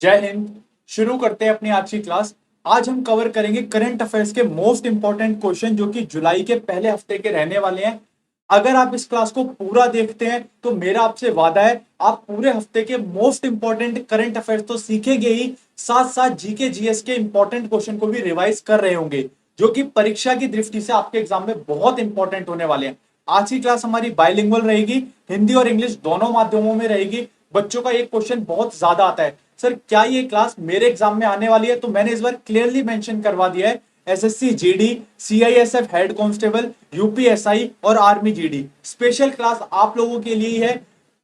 जय हिंद। शुरू करते हैं अपनी आज की क्लास। आज हम कवर करेंगे करंट अफेयर्स के मोस्ट इंपॉर्टेंट क्वेश्चन जो कि जुलाई के पहले हफ्ते के रहने वाले हैं। अगर आप इस क्लास को पूरा देखते हैं तो मेरा आपसे वादा है आप पूरे हफ्ते के मोस्ट इंपॉर्टेंट करंट अफेयर्स तो सीखेंगे ही, साथ साथ जीके जीएस के इंपॉर्टेंट क्वेश्चन को भी रिवाइज कर रहे होंगे जो कि परीक्षा की दृष्टि से आपके एग्जाम में बहुत इंपॉर्टेंट होने वाले हैं। आज की क्लास हमारी बाइलिंगुअल रहेगी, हिंदी और इंग्लिश दोनों माध्यमों में रहेगी। बच्चों का एक क्वेश्चन बहुत ज्यादा आता है, सर क्या ये क्लास मेरे एग्जाम में आने वाली है? तो मैंने इस बार क्लियरली मेंशन करवा दिया है, SSC GD, CISF head constable, UPSI और आर्मी जीडी स्पेशल क्लास आप लोगों के लिए है।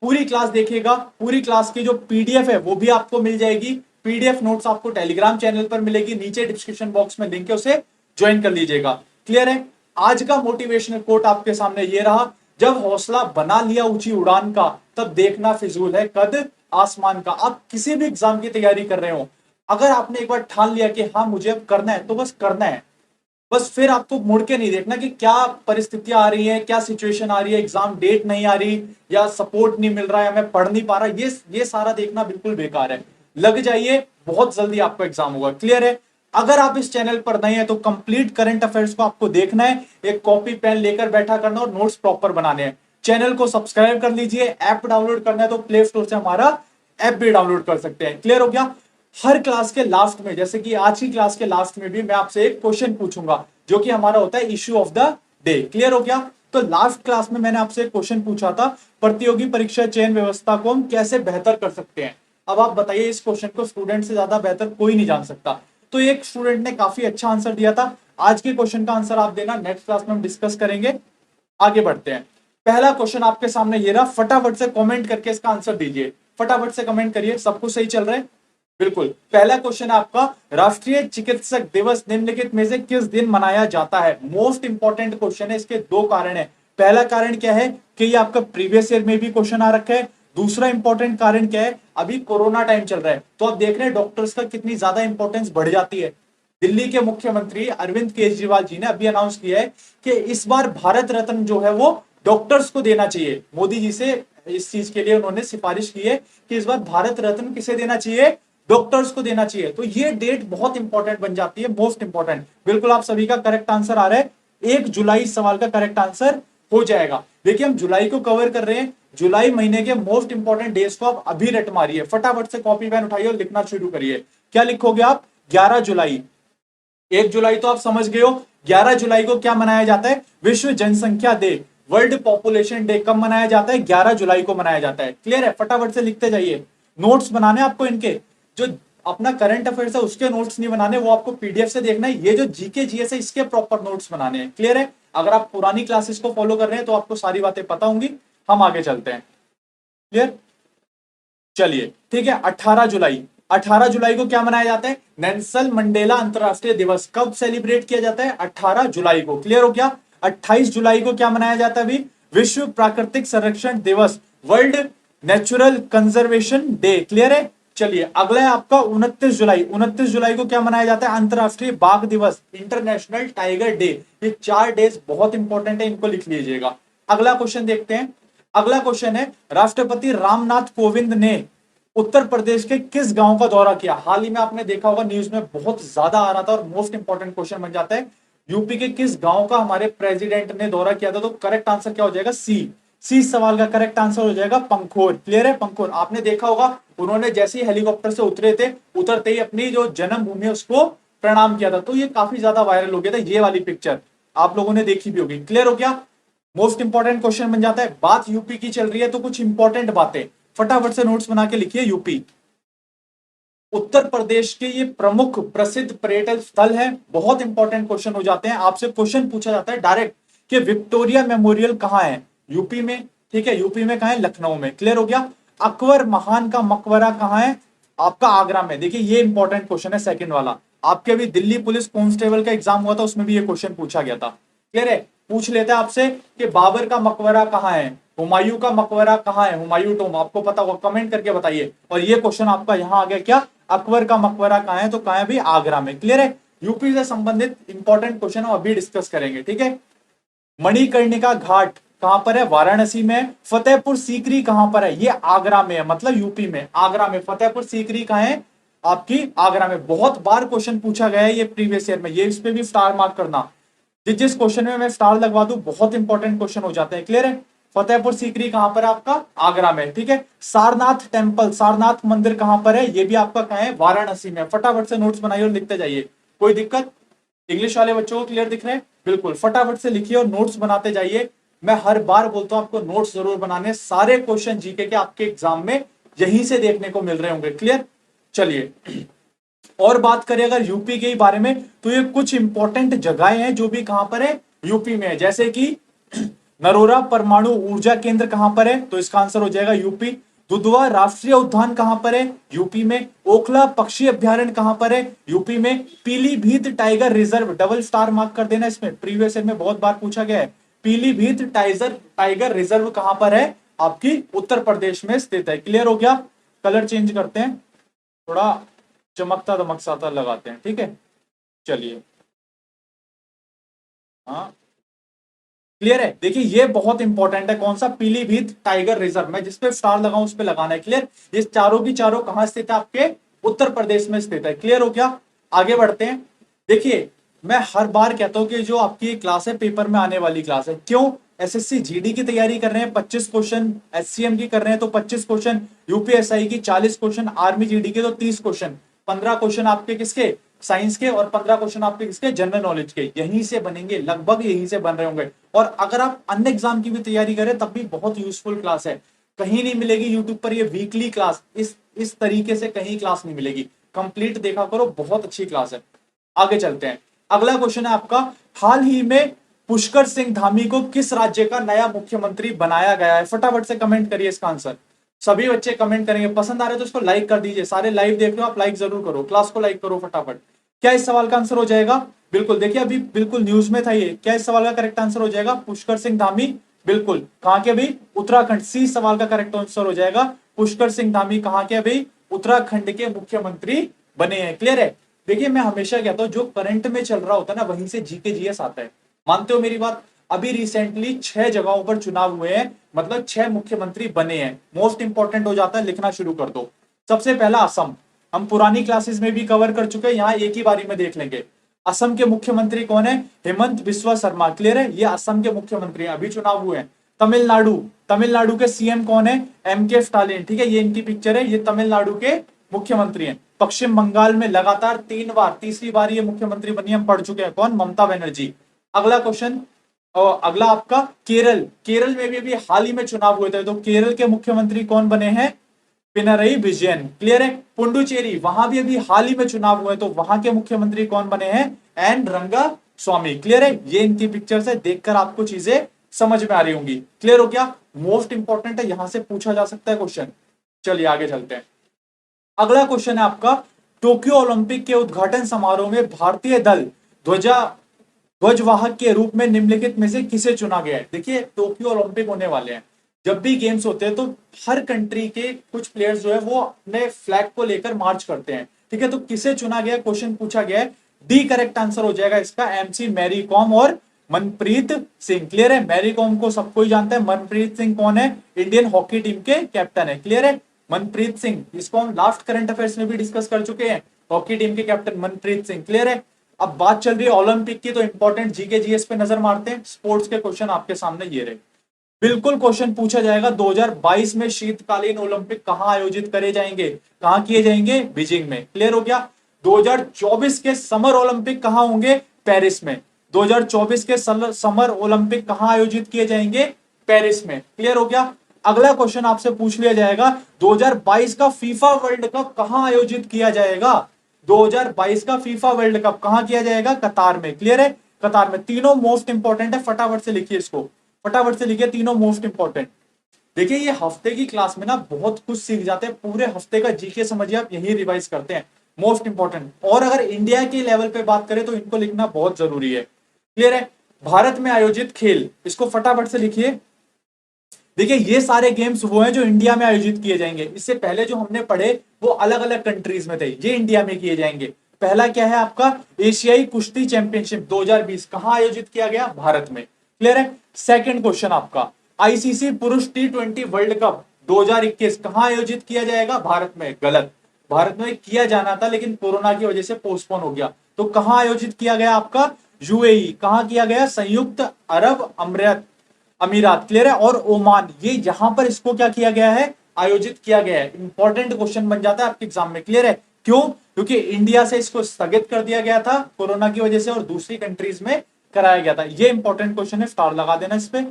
पूरी क्लास देखिएगा, पूरी क्लास की जो पीडीएफ है वो भी आपको मिल जाएगी। पीडीएफ नोट्स आपको टेलीग्राम चैनल पर मिलेगी, नीचे डिस्क्रिप्शन बॉक्स में लिंक है, उसे ज्वाइन कर लीजिएगा। क्लियर है? आज का मोटिवेशनल कोट आपके सामने ये रहा, जब हौसला बना लिया ऊंची उड़ान का तब देखना फिजूल है कद आसमान का। आप किसी भी एग्जाम की तैयारी कर रहे हो, अगर आपने एक बार ठान लिया कि हाँ मुझे अब करना है तो बस करना है। बस फिर आपको मुड़ के नहीं देखना कि क्या परिस्थितियां आ रही है, क्या सिचुएशन आ रही है, एग्जाम डेट नहीं आ रही या सपोर्ट नहीं मिल रहा है या मैं पढ़ नहीं पा रहा। ये सारा देखना बिल्कुल बेकार है। लग जाइए, बहुत जल्दी आपका एग्जाम होगा। क्लियर है? अगर आप इस चैनल पर नए हैं तो कंप्लीट करंट अफेयर्स को आपको देखना है, एक कॉपी पेन लेकर बैठा करना और नोट्स प्रॉपर बनाने हैं। चैनल को सब्सक्राइब कर लीजिए। ऐप डाउनलोड करना है तो प्ले स्टोर से हमारा ऐप भी डाउनलोड कर सकते हैं। क्लियर हो गया? हर क्लास के लास्ट में, जैसे कि आज की क्लास के लास्ट में भी मैं आपसे एक क्वेश्चन पूछूंगा जो कि हमारा होता है issue of the day. Clear हो गया? तो लास्ट क्लास में मैंने आपसे एक क्वेश्चन पूछा था, प्रतियोगी परीक्षा चयन व्यवस्था को हम कैसे बेहतर कर सकते हैं। अब आप बताइए, इस क्वेश्चन को स्टूडेंट से ज्यादा बेहतर कोई नहीं जान सकता। तो एक स्टूडेंट ने काफी अच्छा आंसर दिया था। आज के क्वेश्चन का आंसर आप देना, नेक्स्ट क्लास में हम डिस्कस करेंगे। आगे बढ़ते हैं। पहला क्वेश्चन आपके सामने ये रहा, फटाफट से कमेंट करके इसका आंसर दीजिए। फटाफट से कमेंट करिए, सब कुछ सही चल रहा है? बिल्कुल। पहला क्वेश्चन आपका, राष्ट्रीय चिकित्सक दिवस निम्नलिखित में से किस दिन मनाया जाता है? मोस्ट इंपॉर्टेंट क्वेश्चन है, इसके दो कारण है। पहला कारण क्या है कि ये आपका प्रीवियस ईयर में भी क्वेश्चन आ रखा है। दूसरा इंपॉर्टेंट कारण क्या है, अभी कोरोना टाइम चल रहा है तो आप देख रहे हैं डॉक्टर्स का कितनी ज्यादा इंपॉर्टेंस बढ़ जाती है। दिल्ली के मुख्यमंत्री अरविंद केजरीवाल जी ने अभी अनाउंस किया है कि इस बार भारत रत्न जो है वो डॉक्टर्स को देना चाहिए। मोदी जी से इस चीज के लिए उन्होंने सिफारिश की है कि इस बार भारत रत्न किसे देना चाहिए? डॉक्टर्स को देना चाहिए। तो ये डेट बहुत इंपॉर्टेंट बन जाती है, मोस्ट इंपॉर्टेंट। बिल्कुल आप सभी का करेक्ट आंसर आ रहा है। 1 जुलाई सवाल का करेक्ट आंसर हो जाएगा। देखिए हम जुलाई को कवर कर रहे हैं, जुलाई महीने के मोस्ट इंपॉर्टेंट डेज को आप अभी रट मारिए। फटाफट से कॉपी पेन उठाइए और लिखना शुरू करिए। क्या लिखोगे आप? 11 जुलाई। 1 जुलाई तो आप समझ गए हो। 11 जुलाई को क्या मनाया जाता है? विश्व जनसंख्या डे, वर्ल्ड पॉपुलेशन डे। कब मनाया जाता है? 11 जुलाई को मनाया जाता है। क्लियर है? फटाफट से लिखते जाइए। नोट्स बनाने आपको इनके, जो अपना करंट अफेयर्स है उसके नोट्स नहीं बनाने, वो आपको पीडीएफ से देखना है। ये जो जीके जीएस है इसके प्रॉपर नोट्स बनाने हैं। क्लियर है? अगर आप पुरानी क्लासेस को फॉलो कर रहे हैं तो आपको सारी बातें पता होंगी। हम आगे चलते हैं। क्लियर? चलिए ठीक है। 18 जुलाई, 18 जुलाई को क्या मनाया जाता है? नेल्सन मंडेला अंतरराष्ट्रीय दिवस। कब सेलिब्रेट किया जाता है? 18 जुलाई को। क्लियर हो गया? 28 जुलाई को क्या मनाया जाता है अभी? विश्व प्राकृतिक संरक्षण दिवस, world natural conservation day. Clear है? चलिए अगला है आपका 29 जुलाई। 29 जुलाई को क्या मनाया जाता है? अंतरराष्ट्रीय बाघ दिवस, इंटरनेशनल टाइगर डे। ये 4 डेज बहुत इंपॉर्टेंट है, इनको लिख लीजिएगा। अगला क्वेश्चन देखते हैं। अगला क्वेश्चन है, राष्ट्रपति रामनाथ कोविंद ने उत्तर प्रदेश के किस गांव का दौरा किया? हाल ही में आपने देखा होगा, न्यूज में बहुत ज्यादा आ रहा था और मोस्ट इंपॉर्टेंट क्वेश्चन बन जाता है। यूपी के किस गांव का हमारे प्रेसिडेंट ने दौरा किया था? तो करेक्ट आंसर क्या हो जाएगा? सी सवाल का करेक्ट आंसर हो जाएगा पंखोर। क्लियर है? पंखोर आपने देखा होगा, उन्होंने जैसे ही हेलीकॉप्टर से उतरे थे, उतरते ही अपनी जो जन्मभूमि है उसको प्रणाम किया था। तो ये काफी ज्यादा वायरल हो गया था, ये वाली पिक्चर आप लोगों ने देखी भी होगी। क्लियर हो गया? मोस्ट इंपॉर्टेंट क्वेश्चन बन जाता है। बात यूपी की चल रही है तो कुछ इंपॉर्टेंट बातें फटाफट से नोट्स बना के लिखिए। यूपी उत्तर प्रदेश के ये प्रमुख प्रसिद्ध पर्यटन स्थल है। बहुत इंपॉर्टेंट क्वेश्चन हो जाते हैं, आपसे क्वेश्चन पूछा जाता है डायरेक्ट कि विक्टोरिया मेमोरियल कहां है? यूपी में। ठीक है, यूपी में कहां है? लखनऊ में। क्लियर हो गया? अकबर महान का मकबरा कहां है? आपका आगरा में। देखिए ये इंपॉर्टेंट क्वेश्चन है, सेकंड वाला। आपके अभी दिल्ली पुलिस कांस्टेबल का एग्जाम हुआ था, उसमें भी ये क्वेश्चन पूछा गया था। क्लियर है? पूछ लेते हैं आपसे कि बाबर का मकबरा कहां है, हुमायूं का मकबरा कहां है, हुमायूं टोम। आपको पता होगा, कमेंट करके बताइए। और ये क्वेश्चन आपका यहां आ गया क्या? अकबर का मकबरा कहां है? तो कहां है भी? आगरा में। क्लियर है? यूपी से संबंधित इंपॉर्टेंट क्वेश्चन हम अभी डिस्कस करेंगे। ठीक है? मणिकर्णिका घाट कहां पर है? वाराणसी में। फतेहपुर सीकरी कहां पर है? ये आगरा में है, मतलब यूपी में, आगरा में। फतेहपुर सीकरी कहां है? आपकी आगरा में। बहुत बार क्वेश्चन पूछा गया है ये प्रीवियस ईयर में, ये इस पे भी स्टार मार्क करना। जिस क्वेश्चन में मैं स्टार लगवा दूं बहुत इंपॉर्टेंट क्वेश्चन हो जाते हैं। क्लियर है? फतेहपुर सीकरी कहां पर है आपका? आगरा में। ठीक है, सारनाथ टेम्पल, सारनाथ मंदिर कहां पर है? ये भी आपका कहां है? वाराणसी में। फटाफट से नोट्स बनाइए और लिखते जाइए। कोई दिक्कत? इंग्लिश वाले बच्चों को क्लियर दिख रहे हैं? बिल्कुल, फटाफट से लिखिए और नोट्स बनाते जाइए। मैं हर बार बोलता हूं आपको नोट्स जरूर बनाने, सारे क्वेश्चन जीके के आपके एग्जाम में यहीं से देखने को मिल रहे होंगे। क्लियर? चलिए, और बात करें अगर यूपी के बारे में, तो ये कुछ इंपॉर्टेंट जगहें हैं जो भी कहां पर है? यूपी में है। जैसे कि नरोरा परमाणु ऊर्जा केंद्र कहां पर है? तो इसका आंसर हो जाएगा यूपी। दुधवा राष्ट्रीय उद्यान कहां पर है? यूपी में। ओखला पक्षी अभ्यारण्य कहां पर है? यूपी में। Pilibhit tiger reserve, double star mark कर देना इसमें, प्रीवियस ईयर में बहुत बार पूछा गया है। पीलीभीत टाइगर रिजर्व कहां पर है? आपकी उत्तर प्रदेश में स्थित है। क्लियर हो गया? कलर चेंज करते हैं, थोड़ा चमकता दमकता लगाते हैं। ठीक है, चलिए, हाँ क्लियर है? देखिए ये बहुत इंपॉर्टेंट है, कौन सा? Pilibhit tiger reserve. मैं जिसपे स्टार लगाऊं उस पे लगाना है। क्लियर? ये चारों की चारों कहां स्थित है? आपके उत्तर प्रदेश में स्थित है। क्लियर हो गया? आगे बढ़ते हैं। देखिए, मैं हर बार कहता हूं कि जो आपकी क्लास है पेपर में आने वाली क्लास है। क्यों? एसएससी जीडी की तैयारी कर रहे हैं 25 क्वेश्चन, एचसीएम की कर रहे हैं तो 25 क्वेश्चन, यूपीएसआई की 40 क्वेश्चन, आर्मी जीडी के तो 30 क्वेश्चन। 15 क्वेश्चन आपके किसके? साइंस के, और 15 क्वेश्चन आपके किसके? जनरल नॉलेज के। यहीं से बनेंगे, लगभग यहीं से बन रहे होंगे। और अगर आप अन्य एग्जाम की भी तैयारी करें तब भी बहुत यूजफुल क्लास है। कहीं नहीं मिलेगी यूट्यूब पर ये वीकली क्लास, इस तरीके से कहीं क्लास नहीं मिलेगी। कंप्लीट देखा करो, बहुत अच्छी क्लास है। आगे चलते हैं। अगला क्वेश्चन है आपका, हाल ही में पुष्कर सिंह धामी को किस राज्य का नया मुख्यमंत्री बनाया गया है? फटाफट से कमेंट करिए इसका आंसर। सभी बच्चे कमेंट करेंगे। पसंद आ रहे तो इसको लाइक कर दीजिए। सारे लाइव देख रहे हो आप, लाइक जरूर करो, क्लास को लाइक करो फटाफट। क्या इस सवाल का आंसर हो जाएगा? बिल्कुल, देखिए अभी बिल्कुल न्यूज में था ये। क्या इस सवाल का करेक्ट आंसर हो जाएगा? पुष्कर सिंह धामी। बिल्कुल, कहां के? अभी उत्तराखंड। सी सवाल का करेक्ट आंसर हो जाएगा। पुष्कर सिंह धामी कहां के? अभी उत्तराखंड के मुख्यमंत्री बने हैं। क्लियर है? देखिए मैं हमेशा कहता हूं जो करंट में चल रहा होता है ना, वहीं से जीके जीएस आता है। मानते हो मेरी बात? अभी रिसेंटली 6 जगहों पर चुनाव हुए हैं, मतलब 6 मुख्यमंत्री बने हैं। मोस्ट इंपॉर्टेंट हो जाता है, लिखना शुरू कर दो। सबसे पहला असम, हम पुरानी क्लासेस में भी कवर कर चुके हैं, यहाँ एक ही बारी में देख लेंगे। असम के मुख्यमंत्री कौन है? हेमंत बिस्वा शर्मा। क्लियर है? ये असम के मुख्यमंत्री हैं, अभी चुनाव हुए हैं। तमिलनाडु, तमिलनाडु के सीएम कौन है? एमके स्टालिन। ठीक है, ये इनकी पिक्चर है, ये तमिलनाडु के मुख्यमंत्री हैं। पश्चिम बंगाल में लगातार 3 बार, तीसरी बार ये मुख्यमंत्री बनी, हम पढ़ चुके हैं। कौन? ममता बनर्जी। अगला क्वेश्चन, और अगला आपका केरल। केरल में भी अभी हाल ही में चुनाव हुए थे, तो केरल के मुख्यमंत्री कौन बने हैं? पिनरई विजयन। क्लियर है? पुडुचेरी, वहां भी अभी हाल ही में चुनाव हुए, तो वहां के मुख्यमंत्री कौन बने हैं? एन रंगा स्वामी। क्लियर है? ये इनकी पिक्चर से देखकर आपको चीजें समझ में आ रही होंगी। क्लियर हो गया? मोस्ट इंपॉर्टेंट है, यहां से पूछा जा सकता है क्वेश्चन। चलिए आगे चलते हैं। अगला क्वेश्चन है आपका, टोक्यो ओलंपिक के उद्घाटन समारोह में भारतीय दल ध्वजवाहक के रूप में निम्नलिखित में से किसे चुना गया है? देखिए टोक्यो ओलंपिक होने वाले हैं, जब भी गेम्स होते हैं तो हर कंट्री के कुछ प्लेयर्स जो है वो अपने फ्लैग को लेकर मार्च करते हैं। ठीक है, तो किसे चुना गया, क्वेश्चन पूछा गया है। डी करेक्ट आंसर हो जाएगा इसका, एमसी मैरी कॉम और मनप्रीत सिंह। क्लियर है? मैरी कॉम को सबको ही जानता है। मनप्रीत सिंह कौन है? इंडियन हॉकी टीम के कैप्टन है। क्लियर है? मनप्रीत सिंह, इसको हम लास्ट करंट अफेयर्स में भी डिस्कस कर चुके हैं। हॉकी टीम के कैप्टन मनप्रीत सिंह। क्लियर है? अब बात चल रही है ओलंपिक की, तो इंपॉर्टेंट जीके जीएस पे नजर मारते हैं। स्पोर्ट्स के क्वेश्चन आपके सामने ये रहे। बिल्कुल क्वेश्चन पूछा जाएगा, 2022 में शीतकालीन ओलंपिक कहां आयोजित करे जाएंगे? कहां किए जाएंगे? बीजिंग में। क्लियर हो गया? 2024 के समर ओलंपिक कहां होंगे? पेरिस में। 2024 के समर ओलंपिक कहां आयोजित किए जाएंगे? पेरिस में। क्लियर हो गया? अगला क्वेश्चन आपसे पूछ लिया जाएगा, 2022 का फीफा वर्ल्ड कप कहां आयोजित किया जाएगा? 2022 का फीफा वर्ल्ड कप कहां किया जाएगा? कतार में। क्लियर है? कतार में। तीनों मोस्ट इंपॉर्टेंट है, फटाफट से लिखिए इसको, फटाफट से लिखिए, तीनों मोस्ट इंपॉर्टेंट। देखिए ये हफ्ते की क्लास में ना बहुत कुछ सीख जाते हैं, पूरे हफ्ते का जीके समझिए आप, यही रिवाइज करते हैं, मोस्ट इंपॉर्टेंट। और अगर इंडिया के लेवल पे बात करें तो इनको लिखना बहुत जरूरी है। क्लियर है? भारत में आयोजित खेल, इसको फटाफट से लिखिए। देखिए ये सारे गेम्स वो हैं जो इंडिया में आयोजित किए जाएंगे। इससे पहले जो हमने पढ़े वो अलग अलग कंट्रीज में थे, ये इंडिया में किए जाएंगे। पहला क्या है आपका? एशियाई कुश्ती चैंपियनशिप 2020 कहां आयोजित किया गया? भारत में। क्लियर है? सेकंड क्वेश्चन आपका, आईसीसी पुरुष T20 वर्ल्ड कप 2021 कहां आयोजित किया जाएगा? भारत में। गलत। भारत में किया जाना था, लेकिन कोरोना की वजह से पोस्टपोन हो गया। तो कहां आयोजित किया गया आपका? यूएई। कहां किया गया? संयुक्त अरब अमीरात, अमीरात, क्लियर है। और ओमान, ये यहां पर इसको क्या किया गया है? आयोजित किया गया है। इंपॉर्टेंट क्वेश्चन बन जाता है आपके एग्जाम में, क्लियर है। क्यों? क्योंकि इंडिया से इसको स्थगित कर दिया गया था कोरोना की वजह से और दूसरी कंट्रीज में कराया गया था। ये इंपॉर्टेंट क्वेश्चन है, स्टार लगा देना इस पे।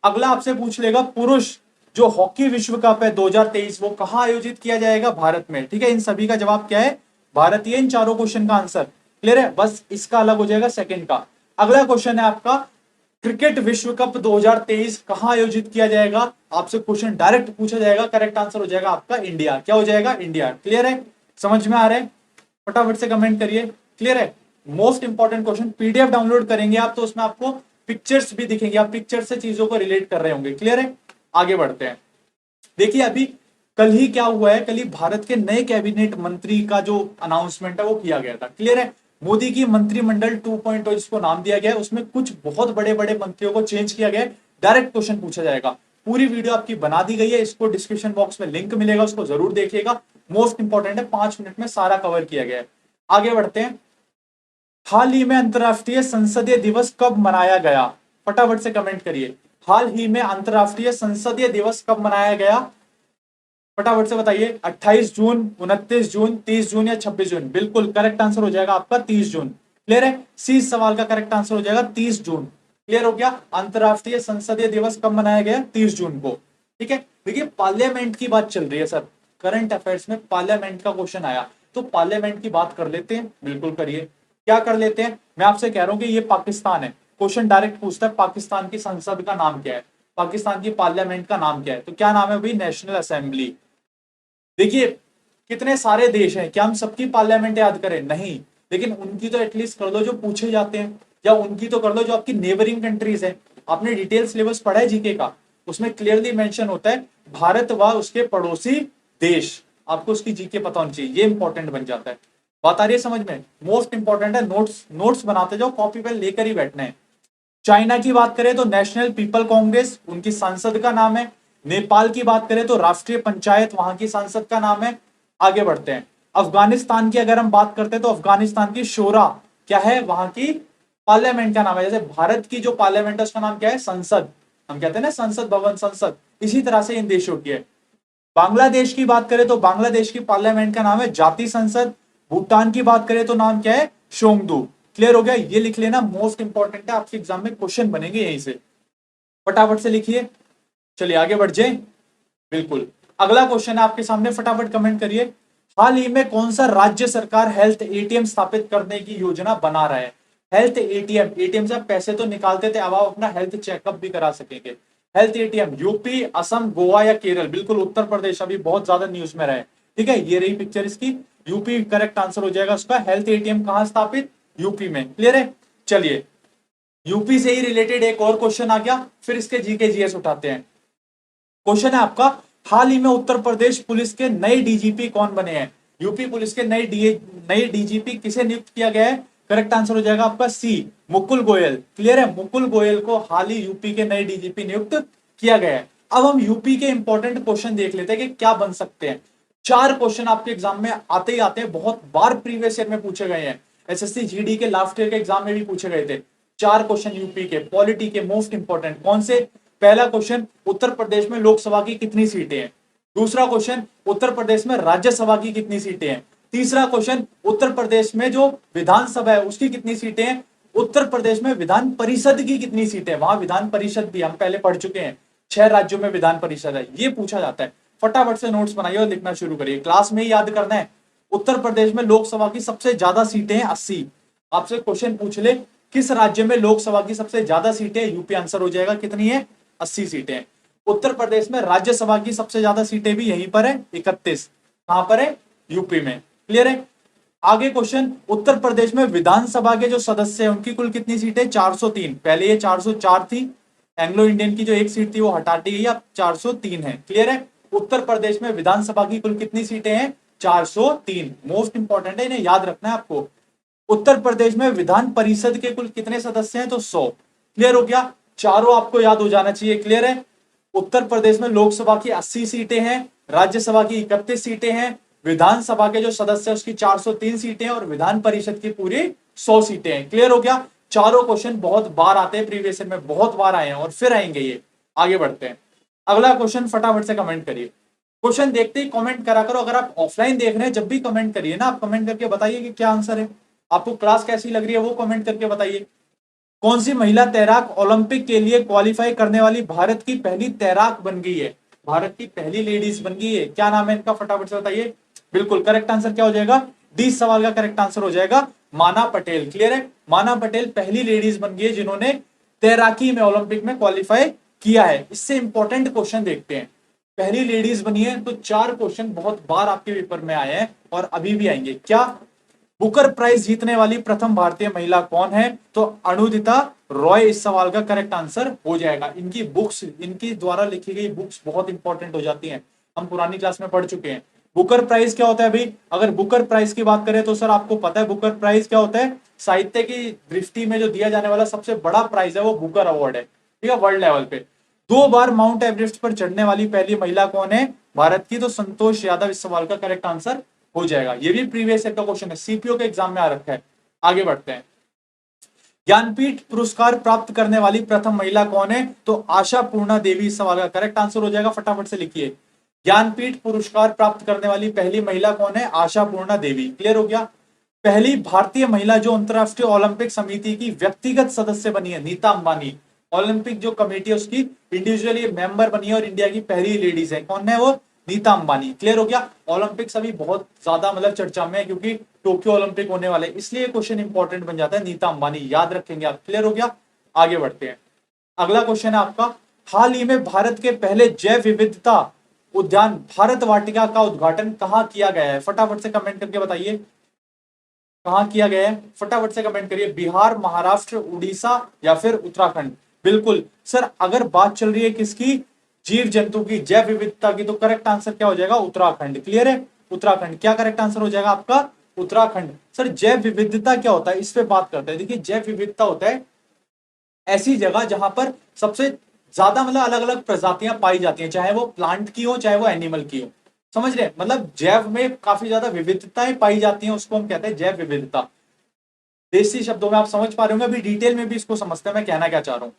अगला आपसे पूछ लेगा, पुरुष जो हॉकी विश्व कप है 2023 वो कहां आयोजित किया जाएगा? भारत में। ठीक है, इन सभी का जवाब क्या है? भारत। ये इन चारों क्वेश्चन का आंसर क्लियर है, बस इसका अलग हो जाएगा सेकंड का। अगला क्वेश्चन है आपका, क्रिकेट विश्व कप 2023 कहां आयोजित किया जाएगा? आपसे क्वेश्चन डायरेक्ट पूछा जाएगा, करेक्ट आंसर हो जाएगा आपका इंडिया। क्या हो जाएगा? इंडिया। क्लियर है, समझ में आ रहा है? फटाफट से कमेंट करिए। क्लियर है, most important question. PDF download करेंगे आप तो उसमें आपको पिक्चर्स भी दिखेंगे, आप पिक्चर से चीजों को रिलेट कर रहे होंगे। क्लियर है, आगे बढ़ते हैं। देखिए अभी कल ही क्या हुआ है, कल ही भारत के नए कैबिनेट मंत्री का जो अनाउंसमेंट है वो किया गया था। क्लियर है, मोदी की मंत्रिमंडल 2.0 जिसको नाम दिया गया है, उसमें कुछ बहुत बड़े बड़े मंत्रियों को चेंज किया गया है। डायरेक्ट क्वेश्चन पूछा जाएगा। पूरी वीडियो आपकी बना दी गई है, इसको डिस्क्रिप्शन बॉक्स में लिंक मिलेगा, उसको जरूर देखिएगा। मोस्ट इंपॉर्टेंट है, 5 मिनट में सारा कवर किया गया है। आगे बढ़ते हैं। हाल ही में अंतरराष्ट्रीय संसदीय दिवस कब मनाया गया? फटाफट से कमेंट करिए। हाल ही में अंतरराष्ट्रीय संसदीय दिवस कब मनाया गया? फटाफट से बताइए। 28 जून, 29 जून, 30 जून या 26 जून? बिल्कुल करेक्ट आंसर हो जाएगा आपका 30 जून। क्लियर है, सी सवाल का करेक्ट आंसर हो जाएगा 30 जून। क्लियर हो गया, अंतरराष्ट्रीय संसदीय दिवस कब मनाया गया? 30 जून को। ठीक है, देखिए पार्लियामेंट की बात चल रही है सर, करंट अफेयर्स में पार्लियामेंट का क्वेश्चन आया, तो पार्लियामेंट की बात कर लेते हैं। बिल्कुल करिए। क्या कर लेते हैं? मैं आपसे कह रहा हूं कि ये पाकिस्तान है, क्वेश्चन डायरेक्ट पूछता है पाकिस्तान की संसद का नाम क्या है, पाकिस्तान की पार्लियामेंट का नाम क्या है? तो क्या नाम है भाई? National assembly. देखिए कितने सारे देश हैं, क्या हम सबकी पार्लियामेंट याद करें? नहीं, लेकिन उनकी तो एटलीस्ट कर दो जो पूछे जाते हैं, या उनकी तो कर दो जो आपकी नेबरिंग कंट्रीज है। आपने डिटेल सिलेबस पढ़ा है जीके का, उसमें क्लियरली मेंशन होता है भारत व उसके पड़ोसी देश, आपको उसकी जीके पता होनी चाहिए, ये इंपॉर्टेंट बन जाता है। बात आ रही है समझ में? मोस्ट इंपॉर्टेंट है, नोट्स नोट्स बनाते जाओ, कॉपी पेन लेकर ही बैठना है। चाइना की बात करें तो नेशनल पीपल कांग्रेस, उनकी सांसद का नाम है। नेपाल की बात करें तो राष्ट्रीय पंचायत, वहां की सांसद का नाम है। आगे बढ़ते हैं। अफगानिस्तान की अगर हम बात करते हैं तो अफगानिस्तान की शोरा क्या है? वहां की पार्लियामेंट का नाम है। जैसे भारत की जो पार्लियामेंट है उसका नाम क्या है? संसद। हम कहते हैं ना संसद भवन, संसद, इसी तरह से इन देशों की है। बांग्लादेश की बात करें तो बांग्लादेश की पार्लियामेंट का नाम है जाति संसद। भूटान की बात करें तो नाम क्या है? शोंगदू। क्लियर हो गया, ये लिख लेना, मोस्ट इंपॉर्टेंट है, आपके एग्जाम में क्वेश्चन बनेंगे यहीं से, फटाफट से लिखिए। चलिए आगे बढ़ जाए। बिल्कुल, अगला क्वेश्चन है आपके सामने, फटाफट कमेंट करिए। हाल ही में कौन सा राज्य सरकार हेल्थ एटीएम स्थापित करने की योजना बना रहा है? हेल्थ एटीएम, एटीएम से आप पैसे तो निकालते थे, अब आप अपना हेल्थ चेकअप भी करा सकेंगे। Health ATM, UP, Assam, Goa या केरल? बिल्कुल उत्तर प्रदेश अभी बहुत ज्यादा न्यूज में रहे। ठीक है, ये रही पिक्चर इसकी, यूपी करेक्ट आंसर हो जाएगा उसका। हेल्थ एटीएम कहां स्थापित? यूपी में। क्लियर है, चलिए यूपी से ही रिलेटेड एक और क्वेश्चन आ गया, फिर इसके जीके जीएस उठाते हैं। क्वेश्चन है आपका, हाल ही में उत्तर प्रदेश पुलिस के नए डीजीपी कौन बने हैं? यूपी पुलिस के नए डीजीपी किसे नियुक्त किया गया है? करेक्ट आंसर हो जाएगा आपका सी, मुकुल गोयल। क्लियर है, मुकुल गोयल को हाल ही यूपी के नए डीजीपी नियुक्त किया गया है। अब हम यूपी के इंपॉर्टेंट क्वेश्चन देख लेते हैं कि क्या बन सकते हैं। 4 क्वेश्चन आपके एग्जाम में आते ही आते हैं, बहुत बार प्रीवियस ईयर में पूछे गए हैं, एसएससी जीडी के लास्ट ईयर के एग्जाम में भी पूछे गए थे। 4 क्वेश्चन यूपी के पॉलिटी के मोस्ट इंपॉर्टेंट। कौन से? पहला क्वेश्चन, उत्तर प्रदेश में लोकसभा की कितनी सीटें हैं? दूसरा क्वेश्चन, उत्तर प्रदेश में राज्यसभा की कितनी सीटें हैं? तीसरा क्वेश्चन, उत्तर प्रदेश में जो विधानसभा है उसकी कितनी सीटें हैं? उत्तर प्रदेश में विधान परिषद की कितनी सीटें? वहां विधान परिषद भी हम पहले पढ़ चुके हैं, 6 राज्यों में विधान परिषद है, ये पूछा जाता है। फटाफट से नोट्स बनाइए और लिखना शुरू करिए, क्लास में ही याद करना है। उत्तर प्रदेश में लोकसभा की सबसे ज्यादा सीटें हैं 80। आपसे क्वेश्चन पूछ ले किस राज्य में लोकसभा की सबसे ज्यादा सीटें? यूपी आंसर हो जाएगा, कितनी है? 80 सीटें। उत्तर प्रदेश में राज्यसभा की सबसे ज्यादा सीटें भी यहीं पर है, 31। कहां पर है? यूपी में। क्लियर है, आगे क्वेश्चन, उत्तर प्रदेश में विधानसभा के जो सदस्य हैं उनकी कुल कितनी सीटें? 403। पहले ये 404 थी, एंग्लो इंडियन की जो एक सीट थी वो हटा दी गई, अब 403 है। क्लियर है, उत्तर प्रदेश में विधानसभा की कुल कितनी सीटें हैं? 403। मोस्ट इंपॉर्टेंट है, इन्हें याद रखना है आपको। उत्तर प्रदेश में विधान परिषद के कुल कितने सदस्य हैं? तो 100। क्लियर हो गया, चारों आपको याद हो जाना चाहिए। क्लियर है, उत्तर प्रदेश में लोकसभा की 80 सीटें हैं, राज्यसभा की 31 सीटें हैं, विधानसभा के जो सदस्य है उसकी 403 सीटें हैं और विधान परिषद की पूरी 100 सीटें हैं। क्लियर हो गया। चारों क्वेश्चन बहुत बार आते हैं, प्रीवियस ईयर में बहुत बार आए हैं और फिर आएंगे ये। आगे बढ़ते हैं, अगला क्वेश्चन फटाफट से कमेंट करिए। क्वेश्चन देखते ही कमेंट करा करो। अगर आप ऑफलाइन देख रहे हैं जब भी कमेंट करिए ना, आप कमेंट करके बताइए कि क्या आंसर है, आपको क्लास कैसी लग रही है वो कमेंट करके बताइए। कौन सी महिला तैराक ओलंपिक के लिए क्वालिफाई करने वाली भारत की पहली तैराक बन गई है, भारत की पहली लेडीज बन गई है, क्या नाम है इनका फटाफट से बताइए। बिल्कुल करेक्ट आंसर क्या हो जाएगा, डी सवाल का करेक्ट आंसर हो जाएगा माना पटेल। क्लियर है, माना पटेल पहली लेडीज बन गई है जिन्होंने तैराकी में ओलंपिक में क्वालिफाई किया है। इससे इंपॉर्टेंट क्वेश्चन देखते हैं, पहली लेडीज बनी है तो 4 क्वेश्चन बहुत बार आपके पेपर में आए हैं और अभी भी आएंगे। क्या बुकर प्राइज जीतने वाली प्रथम भारतीय महिला कौन है, तो अनुदिता रॉय इस सवाल का करेक्ट आंसर हो जाएगा। इनकी बुक्स, इनकी द्वारा लिखी गई बुक्स बहुत इंपॉर्टेंट हो जाती हैं, हम पुरानी क्लास में पढ़ चुके हैं। बुकर प्राइज क्या होता है भाई, अगर बुकर प्राइज की बात करें तो सर आपको पता है बुकर प्राइज क्या होता है, साहित्य की दृष्टि में जो दिया जाने वाला सबसे बड़ा प्राइज है वो बुकर अवार्ड है, ठीक है, वर्ल्ड लेवल पे। 2 बार माउंट एवरेस्ट पर चढ़ने वाली पहली महिला कौन है भारत की, तो संतोष यादव इस सवाल का करेक्ट आंसर हो जाएगा। ये भी प्रीवियस ईयर का क्वेश्चन है, सीपीओ के एग्जाम में आ रखा है। आगे बढ़ते हैं, ज्ञानपीठ पुरस्कार प्राप्त करने वाली प्रथम महिला कौन है, तो आशा पूर्णा देवी इस सवाल का करेक्ट आंसर हो जाएगा। फटाफट से लिखिए, ज्ञानपीठ पुरस्कार प्राप्त करने वाली पहली महिला कौन है, आशा पूर्णा देवी। क्लियर हो गया। पहली भारतीय महिला जो अंतरराष्ट्रीय ओलंपिक समिति की व्यक्तिगत सदस्य बनी है, नीता अंबानी। ओलंपिक जो कमेटी है उसकी इंडिविजुअली मेंबर बनी है और इंडिया की पहली लेडीज है, कौन है वो, नीता अंबानी। क्लियर हो गया। ओलंपिक्स अभी बहुत ज्यादा मतलब चर्चा में है क्योंकि टोक्यो ओलंपिक होने वाले, इसलिए क्वेश्चन इंपॉर्टेंट बन जाता है, नीता अंबानी याद रखेंगे आप। क्लियर हो गया। आगे बढ़ते हैं, अगला क्वेश्चन है आपका, हाल ही में भारत के पहले जैव विविधता उद्यान भारत वाटिका का उद्घाटन कहाँ किया गया है, फटाफट से कमेंट करके बताइए कहाँ किया गया है, फटाफट से कमेंट करिए। बिहार, महाराष्ट्र, उड़ीसा या फिर उत्तराखंड। बिल्कुल सर, अगर बात चल रही है किसकी, जीव जंतु की, जैव विविधता की, तो करेक्ट आंसर क्या हो जाएगा, उत्तराखंड। क्लियर है, उत्तराखंड। क्या करेक्ट आंसर हो जाएगा आपका, उत्तराखंड। सर जैव विविधता क्या होता है, इस पे बात करते हैं। देखिए जैव विविधता होता है ऐसी जगह जहां पर सबसे ज्यादा मतलब अलग अलग प्रजातियां पाई जाती हैं, चाहे वो प्लांट की हो चाहे वो एनिमल की हो। समझ रहे हैं, मतलब जैव में काफी ज्यादा विविधताएं पाई जाती हैं, उसको हम कहते हैं जैव विविधता। देसी शब्दों में आप समझ पा रहे होंगे, अभी डिटेल में भी इसको समझते हैं मैं कहना क्या चाह रहा हूं।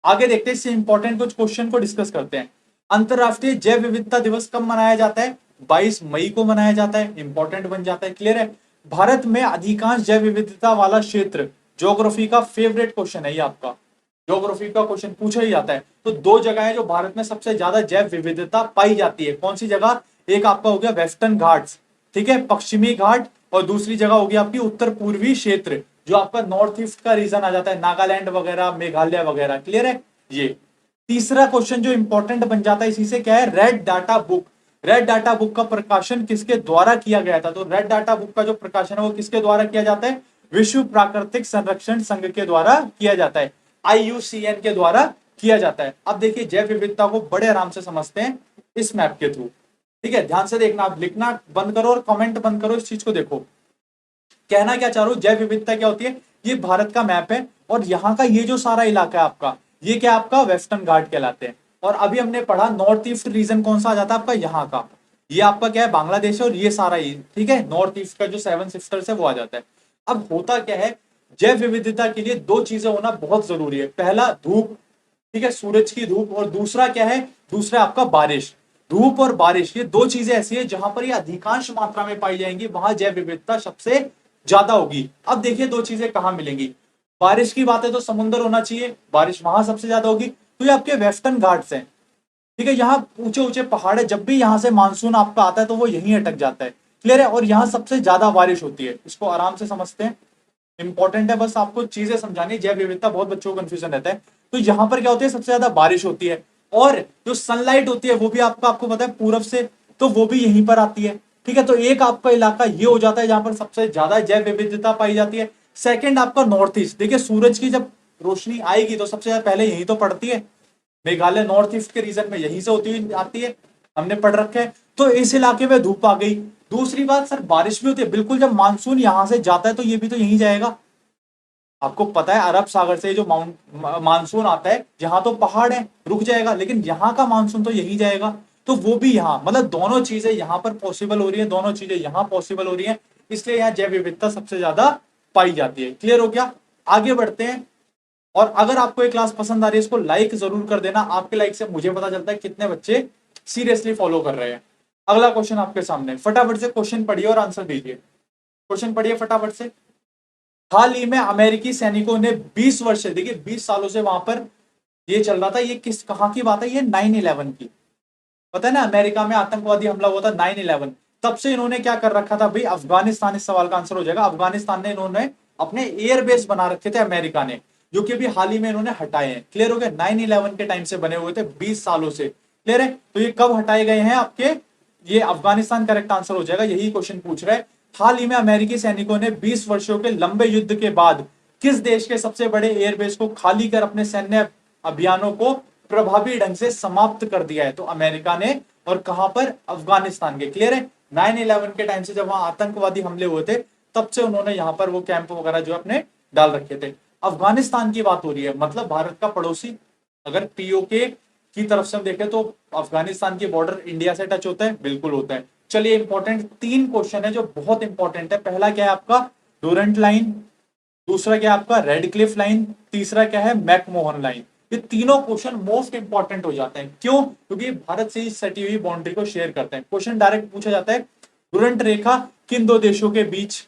आगे देखते हैं, इससे इंपॉर्टेंट कुछ क्वेश्चन को डिस्कस करते हैं। अंतरराष्ट्रीय जैव विविधता दिवस कब मनाया जाता है, 22 मई को मनाया जाता है, इंपॉर्टेंट बन जाता है। क्लियर है। भारत में अधिकांश जैव विविधता वाला क्षेत्र, ज्योग्राफी का फेवरेट क्वेश्चन है ये आपका, ज्योग्राफी का क्वेश्चन पूछा ही जाता है। तो 2 जगह है जो भारत में सबसे ज्यादा जैव विविधता पाई जाती है, कौन सी जगह, एक आपका हो गया वेस्टर्न घाट्स, ठीक है, पश्चिमी घाट, और दूसरी जगह होगी आपकी उत्तर पूर्वी क्षेत्र, जो आपका नॉर्थ ईस्ट का रीजन आ जाता है, नागालैंड वगैरह, मेघालय वगैरह। क्लियर है। ये तीसरा क्वेश्चन जो इंपॉर्टेंट बन जाता है इसी से, क्या है, red data book. Red data book का प्रकाशन किसके द्वारा किया गया था, तो रेड डाटा बुक का जो प्रकाशन है वो किसके द्वारा किया जाता है, विश्व प्राकृतिक संरक्षण संघ के द्वारा किया जाता है, IUCN के द्वारा किया जाता है। अब देखिए जैव विविधता को बड़े आराम से समझते हैं इस मैप के थ्रू, ठीक है, ध्यान से देखना, आप लिखना बंद करो और कमेंट बंद करो, इस चीज को देखो। कहना क्या चाह रहा हूं, जैव विविधता क्या होती है, ये भारत का मैप है और यहाँ का ये जो सारा इलाका है आपका, ये क्या आपका वेस्टर्न घाट कहलाते हैं। और अभी हमने पढ़ा नॉर्थ ईस्ट रीजन कौन सा आ जाता है आपका, यहाँ का, ये आपका क्या है, बांग्लादेश है, और ये सारा ही, ठीक है, नॉर्थ ईस्ट का जो 7 सिस्टर्स है वो आ जाता है। अब होता क्या है, जैव विविधता के लिए 2 चीजें होना बहुत जरूरी है, पहला धूप, ठीक है, सूरज की धूप, और दूसरा क्या है, दूसरा आपका बारिश। धूप और बारिश, ये 2 चीजें ऐसी है जहां पर ये अधिकांश मात्रा में पाई जाएंगी, वहां जैव विविधता सबसे ज्यादा होगी। अब देखिए 2 चीजें कहां मिलेंगी, बारिश की बात है तो समुद्र होना चाहिए, बारिश वहां सबसे ज्यादा होगी, तो ये आपके वेस्टर्न घाट्स हैं, ठीक है, यहाँ ऊंचे ऊंचे पहाड़ है, जब भी यहाँ से मानसून आपका आता है तो वो यहीं अटक जाता है। क्लियर है, और यहाँ सबसे ज्यादा बारिश होती है, इसको आराम से समझते हैं, इंपॉर्टेंट है, बस आपको चीजें समझानी, जैव विविधता बहुत बच्चों को कंफ्यूजन रहता है। तो यहाँ पर क्या होती है, सबसे ज्यादा बारिश होती है, और जो सनलाइट होती है वो भी आपको पता है पूरब से, तो वो भी यहीं पर आती है, ठीक है। तो एक आपका इलाका ये हो जाता है जहां पर सबसे ज्यादा जैव विविधता पाई जाती है। सेकंड आपका नॉर्थ ईस्ट, देखिए सूरज की जब रोशनी आएगी तो सबसे ज्यादा पहले यही तो पड़ती है, मेघालय नॉर्थ ईस्ट के रीजन में यहीं से होती हुई आती है, हमने पढ़ रखा है। तो इस इलाके में धूप आ गई। दूसरी बात सर, बारिश भी होती है, बिल्कुल, जब मानसून यहां से जाता है तो ये भी तो यहीं जाएगा। आपको पता है अरब सागर से जो मानसून आता है, जहां तो पहाड़ है रुक जाएगा, लेकिन यहाँ का मानसून तो यहीं जाएगा। तो वो भी यहाँ, मतलब दोनों चीजें यहाँ पर पॉसिबल हो रही है, दोनों चीजें यहाँ पॉसिबल हो रही है, इसलिए यहाँ जैव विविधता सबसे ज्यादा पाई जाती है। क्लियर हो गया? आगे बढ़ते हैं। और अगर आपको ये क्लास पसंद आ रही है, इसको लाइक जरूर कर देना, आपके लाइक से मुझे पता चलता है कितने बच्चे सीरियसली फॉलो कर रहे हैं। अगला क्वेश्चन आपके सामने, फटाफट से क्वेश्चन पढ़िए और आंसर दीजिए। क्वेश्चन पढ़िए फटाफट से। हाल ही में अमेरिकी सैनिकों ने 20 वर्ष से, देखिए 20 सालों से वहां पर ये चल रहा था, ये किस कहां की बात है, ये 9/11 की। पता है ना, अमेरिका में आतंकवादी हमला हुआ था 9/11, तब से इन्होंने क्या कर रखा था भाई, अफगानिस्तान, इस सवाल का आंसर हो जाएगा, अफगानिस्तान ने इन्होंने अपने एयरबेस बना रखे थे अमेरिका ने, जो कि अभी हाल ही में इन्होंने हटाए हैं। क्लियर हो गया? 9/11 के टाइम से बने हुए थे, 20 सालों से। क्लियर है? तो ये कब हटाए गए हैं आपके, ये अफगानिस्तान करेक्ट आंसर हो जाएगा, यही क्वेश्चन पूछ रहा है। हाल ही में अमेरिकी सैनिकों ने 20 वर्षों के लंबे युद्ध के बाद किस देश के सबसे बड़े एयरबेस को खाली कर अपने सैन्य अभियानों को प्रभावी ढंग से समाप्त कर दिया है? तो अमेरिका ने, और कहां पर, अफगानिस्तान के। क्लियर है? 9/11 के टाइम से जब वहां आतंकवादी हमले हुए थे, तब से उन्होंने यहां पर वो कैंप वगैरह जो अपने डाल रखे थे। अफगानिस्तान की बात हो रही है, मतलब भारत का पड़ोसी। अगर पीओके की तरफ से हम देखें तो अफगानिस्तान की बॉर्डर इंडिया से टच होता है, बिल्कुल होता है। चलिए, इंपॉर्टेंट 3 क्वेश्चन है जो बहुत इंपॉर्टेंट है। पहला क्या है आपका, डूरंट लाइन, दूसरा क्या है आपका, रेड क्लिफ लाइन, तीसरा क्या है, मैकमोहन लाइन। ये तीनों क्वेश्चन मोस्ट इंपॉर्टेंट हो जाते हैं। क्यों? क्योंकि भारत से ही सटी हुई बाउंड्री को शेयर करते हैं। क्वेश्चन डायरेक्ट पूछा जाता है, डूरंट रेखा किन दो देशों के बीच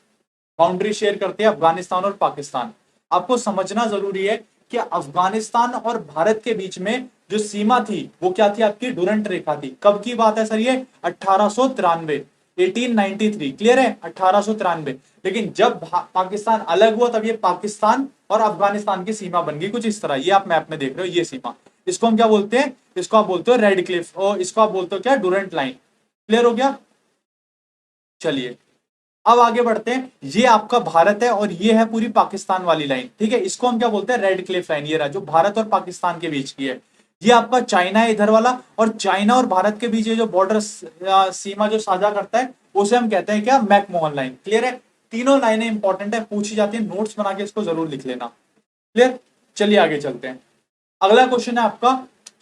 बाउंड्री शेयर करते हैं, अफगानिस्तान और पाकिस्तान। आपको समझना जरूरी है कि अफगानिस्तान और भारत के बीच में जो सीमा थी वो क्या थी, आपकी डूरंट रेखा थी। कब की बात है सर ये? 1893, 1893। क्लियर है? 1893। लेकिन जब पाकिस्तान अलग हुआ तब ये पाकिस्तान और अफगानिस्तान की सीमा बन गई कुछ इस तरह। ये आप मैप में देख रहे हो, ये सीमा, इसको हम क्या बोलते हैं, इसको आप बोलते हो रेड क्लिफ, और इसको आप बोलते हो क्या, डूरंट लाइन। क्लियर हो गया? चलिए अब आगे बढ़ते हैं। ये आपका भारत है और ये है पूरी पाकिस्तान वाली लाइन। ठीक है, इसको हम क्या बोलते हैं, रेड क्लिफ लाइन। ये रहा जो भारत और पाकिस्तान के बीच की है। ये आपका चाइना है इधर वाला, और चाइना और भारत के बीच ये जो बॉर्डर सीमा जो साझा करता है उसे हम कहते हैं क्या, मैकमोहन लाइन। क्लियर है? तीनों लाइनें इंपॉर्टेंट है, पूछी जाती है, नोट्स बना के इसको जरूर लिख लेना। क्लियर? चलिए आगे चलते हैं। अगला क्वेश्चन है आपका,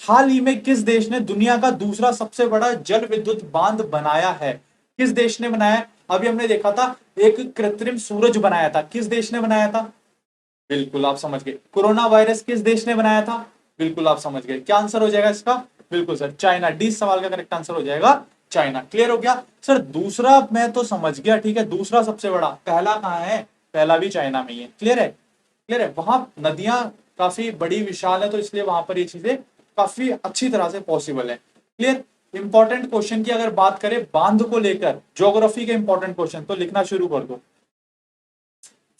हाल ही में किस देश ने दुनिया का दूसरा सबसे बड़ा जल विद्युत बांध बनाया है? किस देश ने बनाया है? अभी हमने देखा था एक कृत्रिम सूरज बनाया था, किस देश ने बनाया था? बिल्कुल आप समझ गए। कोरोना वायरस किस देश ने बनाया था? बिल्कुल आप समझ गए। क्या आंसर हो जाएगा इसका? बिल्कुल सर, चाइना। डी सवाल का करेक्ट आंसर हो जाएगा चाइना। क्लियर हो गया सर? दूसरा मैं तो समझ गया, ठीक है, दूसरा सबसे बड़ा, पहला कहाँ है? पहला भी चाइना में ही है। क्लियर है? क्लियर है? वहां नदियां काफी बड़ी विशाल है, तो इसलिए वहां पर ये चीजें काफी अच्छी तरह से पॉसिबल है। क्लियर? इंपॉर्टेंट क्वेश्चन की अगर बात करें बांध को लेकर, ज्योग्राफी के इंपॉर्टेंट क्वेश्चन, तो लिखना शुरू कर दो,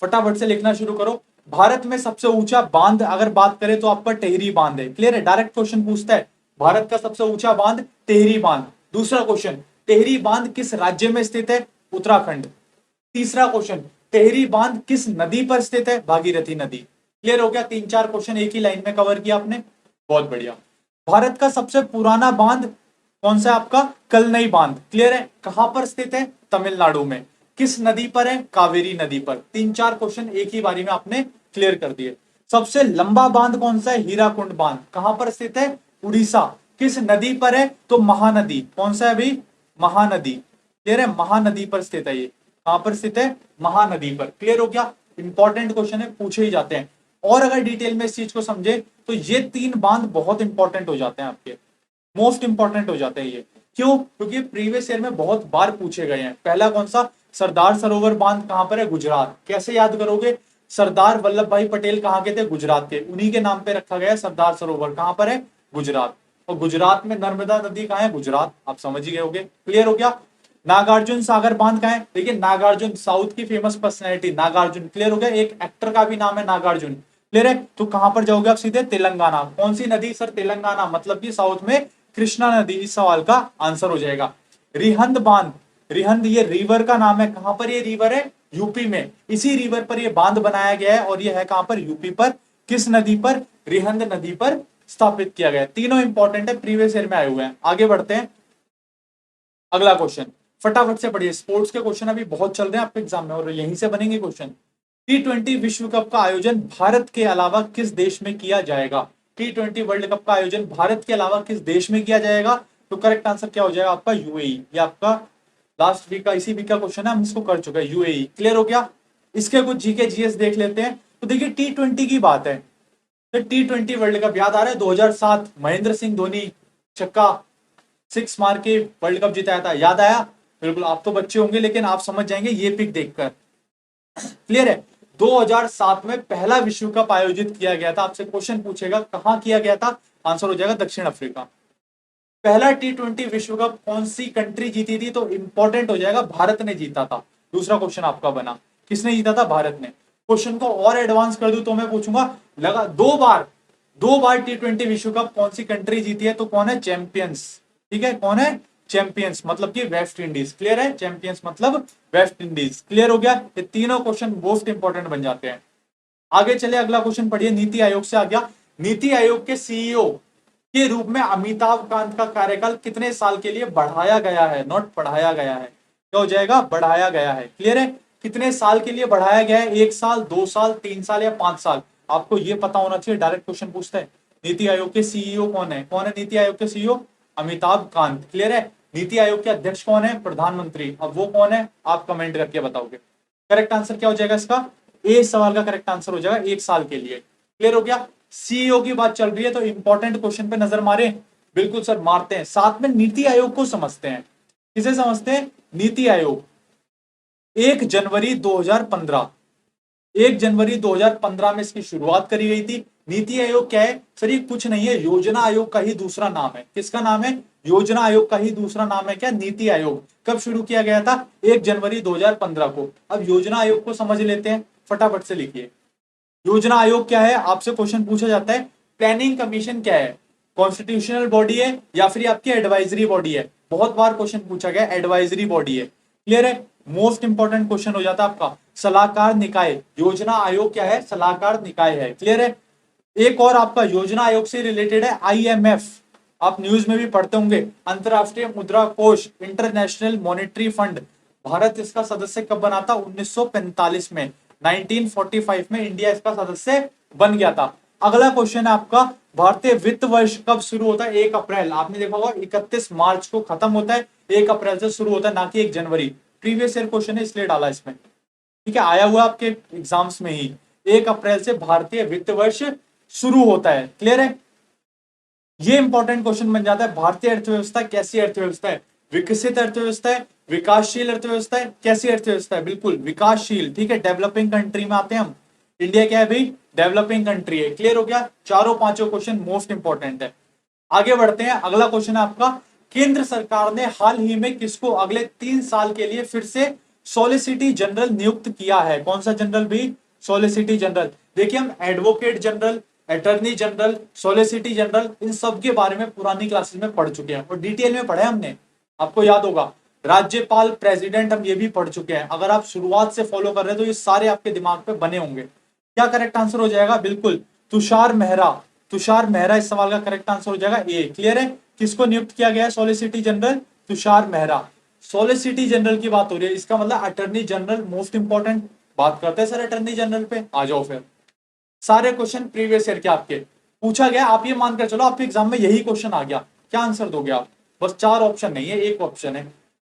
फटाफट से लिखना शुरू करो। भारत में सबसे ऊंचा बांध अगर बात करें तो आपका टेहरी बांध है। क्लियर है? डायरेक्ट क्वेश्चन पूछता है, भारत का सबसे ऊंचा बांध टेहरी बांध। दूसरा क्वेश्चन, टेहरी बांध किस राज्य में स्थित है? उत्तराखंड। तीसरा क्वेश्चन, टेहरी बांध किस नदी पर स्थित है? भागीरथी नदी। क्लियर हो गया? 3-4 क्वेश्चन एक ही लाइन में कवर किया आपने, बहुत बढ़िया। भारत का सबसे पुराना बांध कौन सा है आपका? कलनई बांध। क्लियर है? कहां पर स्थित है? तमिलनाडु में। किस नदी पर है? कावेरी नदी पर। 3-4 क्वेश्चन एक ही बारी में आपने क्लियर कर दिए। सबसे लंबा बांध कौन सा है? हीराकुंड बांध। कहां पर स्थित है? उड़ीसा। किस नदी पर है? तो महानदी। कौन सा है भाई? महानदी। क्लियर है? महानदी पर स्थित है ये। कहां पर स्थित है? महानदी पर। क्लियर हो गया? इंपॉर्टेंट क्वेश्चन है, पूछे ही जाते हैं। और अगर डिटेल में इस चीज को समझे तो ये 3 बांध बहुत इंपॉर्टेंट हो जाते हैं आपके, मोस्ट इंपॉर्टेंट हो जाते हैं ये। क्यों? क्योंकि प्रीवियस ईयर में बहुत बार पूछे गए हैं। पहला कौन सा? सरदार सरोवर बांध कहां पर है? गुजरात। कैसे याद करोगे? सरदार वल्लभ भाई पटेल कहां के थे? गुजरात के, उन्हीं के नाम पे रखा गया सरदार सरोवर। कहां पर है? गुजरात। और गुजरात में नर्मदा नदी कहां है? गुजरात। आप समझ ही गए होगे। क्लियर हो गया? नागार्जुन सागर बांध कहां है? देखिए नागार्जुन, साउथ की फेमस पर्सनैलिटी नागार्जुन। क्लियर हो गया? एक एक्टर का भी नाम है नागार्जुन। क्लियर है? तो कहां पर जाओगे आप? सीधे तेलंगाना। कौन सी नदी सर? तेलंगाना, मतलब कि साउथ में कृष्णा नदी। इस सवाल का आंसर हो जाएगा। रिहंद बांध, रिहंद ये रिवर का नाम है। कहां पर ये रिवर है? यूपी में। इसी रिवर पर ये बांध बनाया गया है, और ये है कहां पर? यूपी पर। किस नदी पर? रिहंद नदी पर स्थापित किया गया है। तीनों इंपॉर्टेंट है, प्रीवियस ईयर में आए हुए हैं। आगे बढ़ते हैं। अगला क्वेश्चन फटाफट से पढ़िए। स्पोर्ट्स के क्वेश्चन अभी बहुत चल रहे हैं आपके एग्जाम में, और यहीं से बनेंगे क्वेश्चन। T20 विश्व कप का आयोजन भारत के अलावा किस देश में किया जाएगा? T20 वर्ल्ड कप का आयोजन भारत के अलावा किस देश में किया जाएगा? तो करेक्ट आंसर क्या हो जाएगा आपका यूएई। ये आपका लास्ट वीक का इसी वीक का क्वेश्चन है, हम इसको कर चुके हैं, यूएई। क्लियर हो गया। इसके कुछ जीके जीएस देख लेते हैं। तो देखिए T20 की बात है, तो T20 वर्ल्ड कप याद आ रहा है 2007 महेंद्र सिंह धोनी छक्का 6 मार के वर्ल्ड कप जिताया था, याद आया? बिल्कुल, आप तो बच्चे होंगे लेकिन आप समझ जाएंगे ये पिक देखकर। क्लियर है। 2007 में पहला विश्व कप आयोजित किया गया था। आपसे क्वेश्चन पूछेगा कहां किया गया था, आंसर हो जाएगा दक्षिण अफ्रीका। पहला T20 विश्व कप कौन सी कंट्री जीती थी, तो इंपॉर्टेंट हो जाएगा भारत ने जीता था। दूसरा क्वेश्चन आपका बना, किसने जीता था, भारत ने। क्वेश्चन को और एडवांस कर दूं तो मैं पूछूंगा लगा दो बार T20 विश्व कप कौन सी कंट्री जीती है, तो कौन है, चैंपियंस। ठीक है, कौन है, चैंपियंस, मतलब कि वेस्ट इंडीज। क्लियर है, चैंपियंस मतलब वेस्ट इंडीज। क्लियर हो गया। ये तीनों क्वेश्चन मोस्ट इंपॉर्टेंट बन जाते हैं। आगे चले, अगला क्वेश्चन पढ़िए, नीति आयोग से आ गया। नीति आयोग के सीईओ के रूप में अमिताभ कांत का कार्यकाल कितने साल के लिए बढ़ाया गया है, नोट बढ़ाया गया है, क्या हो जाएगा, बढ़ाया गया है। क्लियर है, कितने साल के लिए बढ़ाया गया है, 1 साल, 2 साल, 3 साल या 5 साल। आपको ये पता होना चाहिए, डायरेक्ट क्वेश्चन पूछता है। नीति आयोग के सीईओ कौन है, कौन है नीति आयोग के सीईओ, अमिताभ कांत। क्लियर है। नीति आयोग के अध्यक्ष कौन है, प्रधानमंत्री। अब वो कौन है, आप कमेंट करके बताओगे। करेक्ट आंसर क्या हो जाएगा इसका, ए सवाल का करेक्ट आंसर हो जाएगा 1 साल के लिए। क्लियर हो गया। सीईओ की बात चल रही है तो इंपॉर्टेंट क्वेश्चन पे नजर मारे। बिल्कुल सर, मारते हैं। साथ में नीति आयोग को समझते हैं। किसे समझते हैं, नीति आयोग। 1 जनवरी 2015, 1 जनवरी 2015 में इसकी शुरुआत करी गई थी। नीति आयोग क्या है सर, ये कुछ नहीं है, योजना आयोग का ही दूसरा नाम है। किसका नाम है, योजना आयोग का ही दूसरा नाम है क्या, नीति आयोग। कब शुरू किया गया था, 1 जनवरी 2015 को। अब योजना आयोग को समझ लेते हैं, फटाफट से लिखिए। योजना आयोग क्या है, आपसे क्वेश्चन पूछा जाता है। प्लानिंग कमीशन क्या है, कॉन्स्टिट्यूशनल बॉडी है या फिर आपकी एडवाइजरी बॉडी है। बहुत बार क्वेश्चन पूछा गया, एडवाइजरी बॉडी है। क्लियर है, मोस्ट इंपॉर्टेंट क्वेश्चन हो जाता है आपका। सलाहकार निकाय, योजना आयोग क्या है, सलाहकार निकाय है। क्लियर है। एक और आपका योजना आयोग से रिलेटेड है आईएमएफ, आप न्यूज में भी पढ़ते होंगे, अंतरराष्ट्रीय मुद्रा कोष, इंटरनेशनल मॉनेटरी फंड। भारत इसका सदस्य कब बना था, 1945 में, 1945 में इंडिया इसका सदस्य बन गया था। अगला क्वेश्चन है आपका, भारतीय वित्त वर्ष कब शुरू होता है, 1 अप्रैल। आपने देखा होगा 31 मार्च को खत्म होता है, 1 अप्रैल से शुरू होता है, ना कि 1 जनवरी। प्रीवियस ईयर क्वेश्चन है इसलिए डाला इसमें। ठीक है, आया हुआ आपके एग्जाम्स में ही, 1 अप्रैल से भारतीय वित्त वर्ष शुरू होता है। क्लियर है। ये इंपॉर्टेंट क्वेश्चन बन जाता है, भारतीय अर्थव्यवस्था कैसी अर्थव्यवस्था है, विकसित अर्थव्यवस्था है, विकासशील अर्थव्यवस्था है, कैसी अर्थव्यवस्था है, बिल्कुल विकासशील। ठीक है, डेवलपिंग कंट्री में आते हैं हम। इंडिया क्या है भाई, डेवलपिंग कंट्री है। क्लियर हो गया। चारों पांचों क्वेश्चन मोस्ट इंपॉर्टेंट है। आगे बढ़ते हैं, अगला क्वेश्चन है आपका, केंद्र सरकार ने हाल ही में किसको अगले 3 साल के लिए फिर से सॉलिसिटी जनरल नियुक्त किया है। कौन सा जनरल भी, सॉलिसिटी जनरल। देखिए हम advocate general, attorney general, solicitor general, इन सब के बारे में पुरानी क्लासेस में पढ़ चुके हैं और डिटेल में पढ़े हमने, आपको याद होगा। राज्यपाल, प्रेसिडेंट, हम ये भी पढ़ चुके हैं। अगर आप शुरुआत से फॉलो कर रहे हैं तो ये सारे आपके दिमाग पे बने होंगे। क्या करेक्ट आंसर हो जाएगा, बिल्कुल तुषार मेहरा। तुषार मेहरा इस सवाल का करेक्ट आंसर हो जाएगा ए। क्लियर है। किसको नियुक्त किया गया है, सॉलिसिटी जनरल तुषार मेहरा। सॉलिसिटी जनरल की बात हो रही है, इसका मतलब अटर्नी जनरल। मोस्ट इंपॉर्टेंट बात करते हैं सर अटर्नी जनरल पे, आ जाओ फिर। सारे क्वेश्चन प्रीवियस ईयर के आपके पूछा गया। आप ये मानकर चलो आपके एग्जाम में यही क्वेश्चन आ गया, क्या आंसर दोगे आप। बस 4 ऑप्शन नहीं है, एक ऑप्शन है।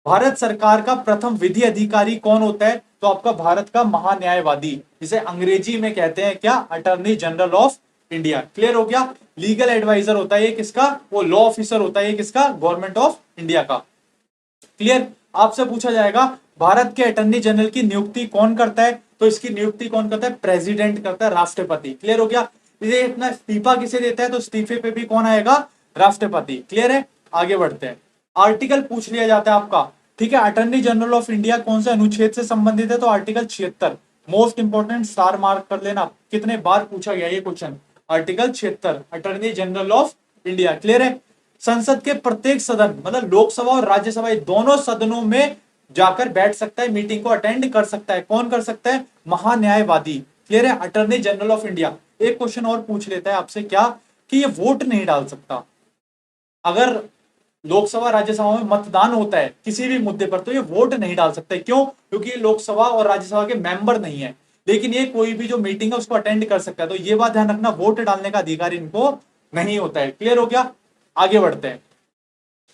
भारत सरकार का प्रथम विधि अधिकारी कौन होता है, तो आपका भारत का महान्यायवादी, जिसे अंग्रेजी में कहते हैं क्या, attorney general of India. Clear हो गया। लीगल एडवाइजर होता है ये किसका, वो लॉ ऑफिसर होता है ये किसका, गवर्नमेंट ऑफ इंडिया का। क्लियर। आपसे पूछा जाएगा भारत के अटर्नी जनरल की नियुक्ति कौन करता है, तो इसकी नियुक्ति कौन करता है, प्रेसिडेंट करता है, राष्ट्रपति। क्लियर हो गया। इसे इतना इस्तीफा किसे देता है, तो इस्तीफे पे भी कौन आएगा, राष्ट्रपति। क्लियर है। आगे बढ़ते हैं। आर्टिकल पूछ लिया जाता है आपका। ठीक है, अटर्नी जनरल ऑफ इंडिया कौन से अनुच्छेद से संबंधित है, तो article 76। Most important, star mark कर लेना, कितने बार पूछा गया ये question. Article 76, attorney general of India. Clear है। संसद के प्रत्येक सदन, मतलब लोकसभा और राज्यसभा, दोनों सदनों में जाकर बैठ सकता है, मीटिंग को अटेंड कर सकता है। कौन कर सकता है, महान्यायवादी। क्लियर है, अटर्नी जनरल ऑफ इंडिया। एक क्वेश्चन और पूछ लेता है आपसे, क्या, कि ये वोट नहीं डाल सकता। अगर लोकसभा राज्यसभा में मतदान होता है किसी भी मुद्दे पर, तो ये वोट नहीं डाल सकते। क्यों, क्योंकि ये लोकसभा और राज्यसभा के मेंबर नहीं है। लेकिन ये कोई भी जो मीटिंग है उसको अटेंड कर सकता है। तो ये बात ध्यान रखना, वोट डालने का अधिकार इनको नहीं होता है। क्लियर हो गया। आगे बढ़ते हैं।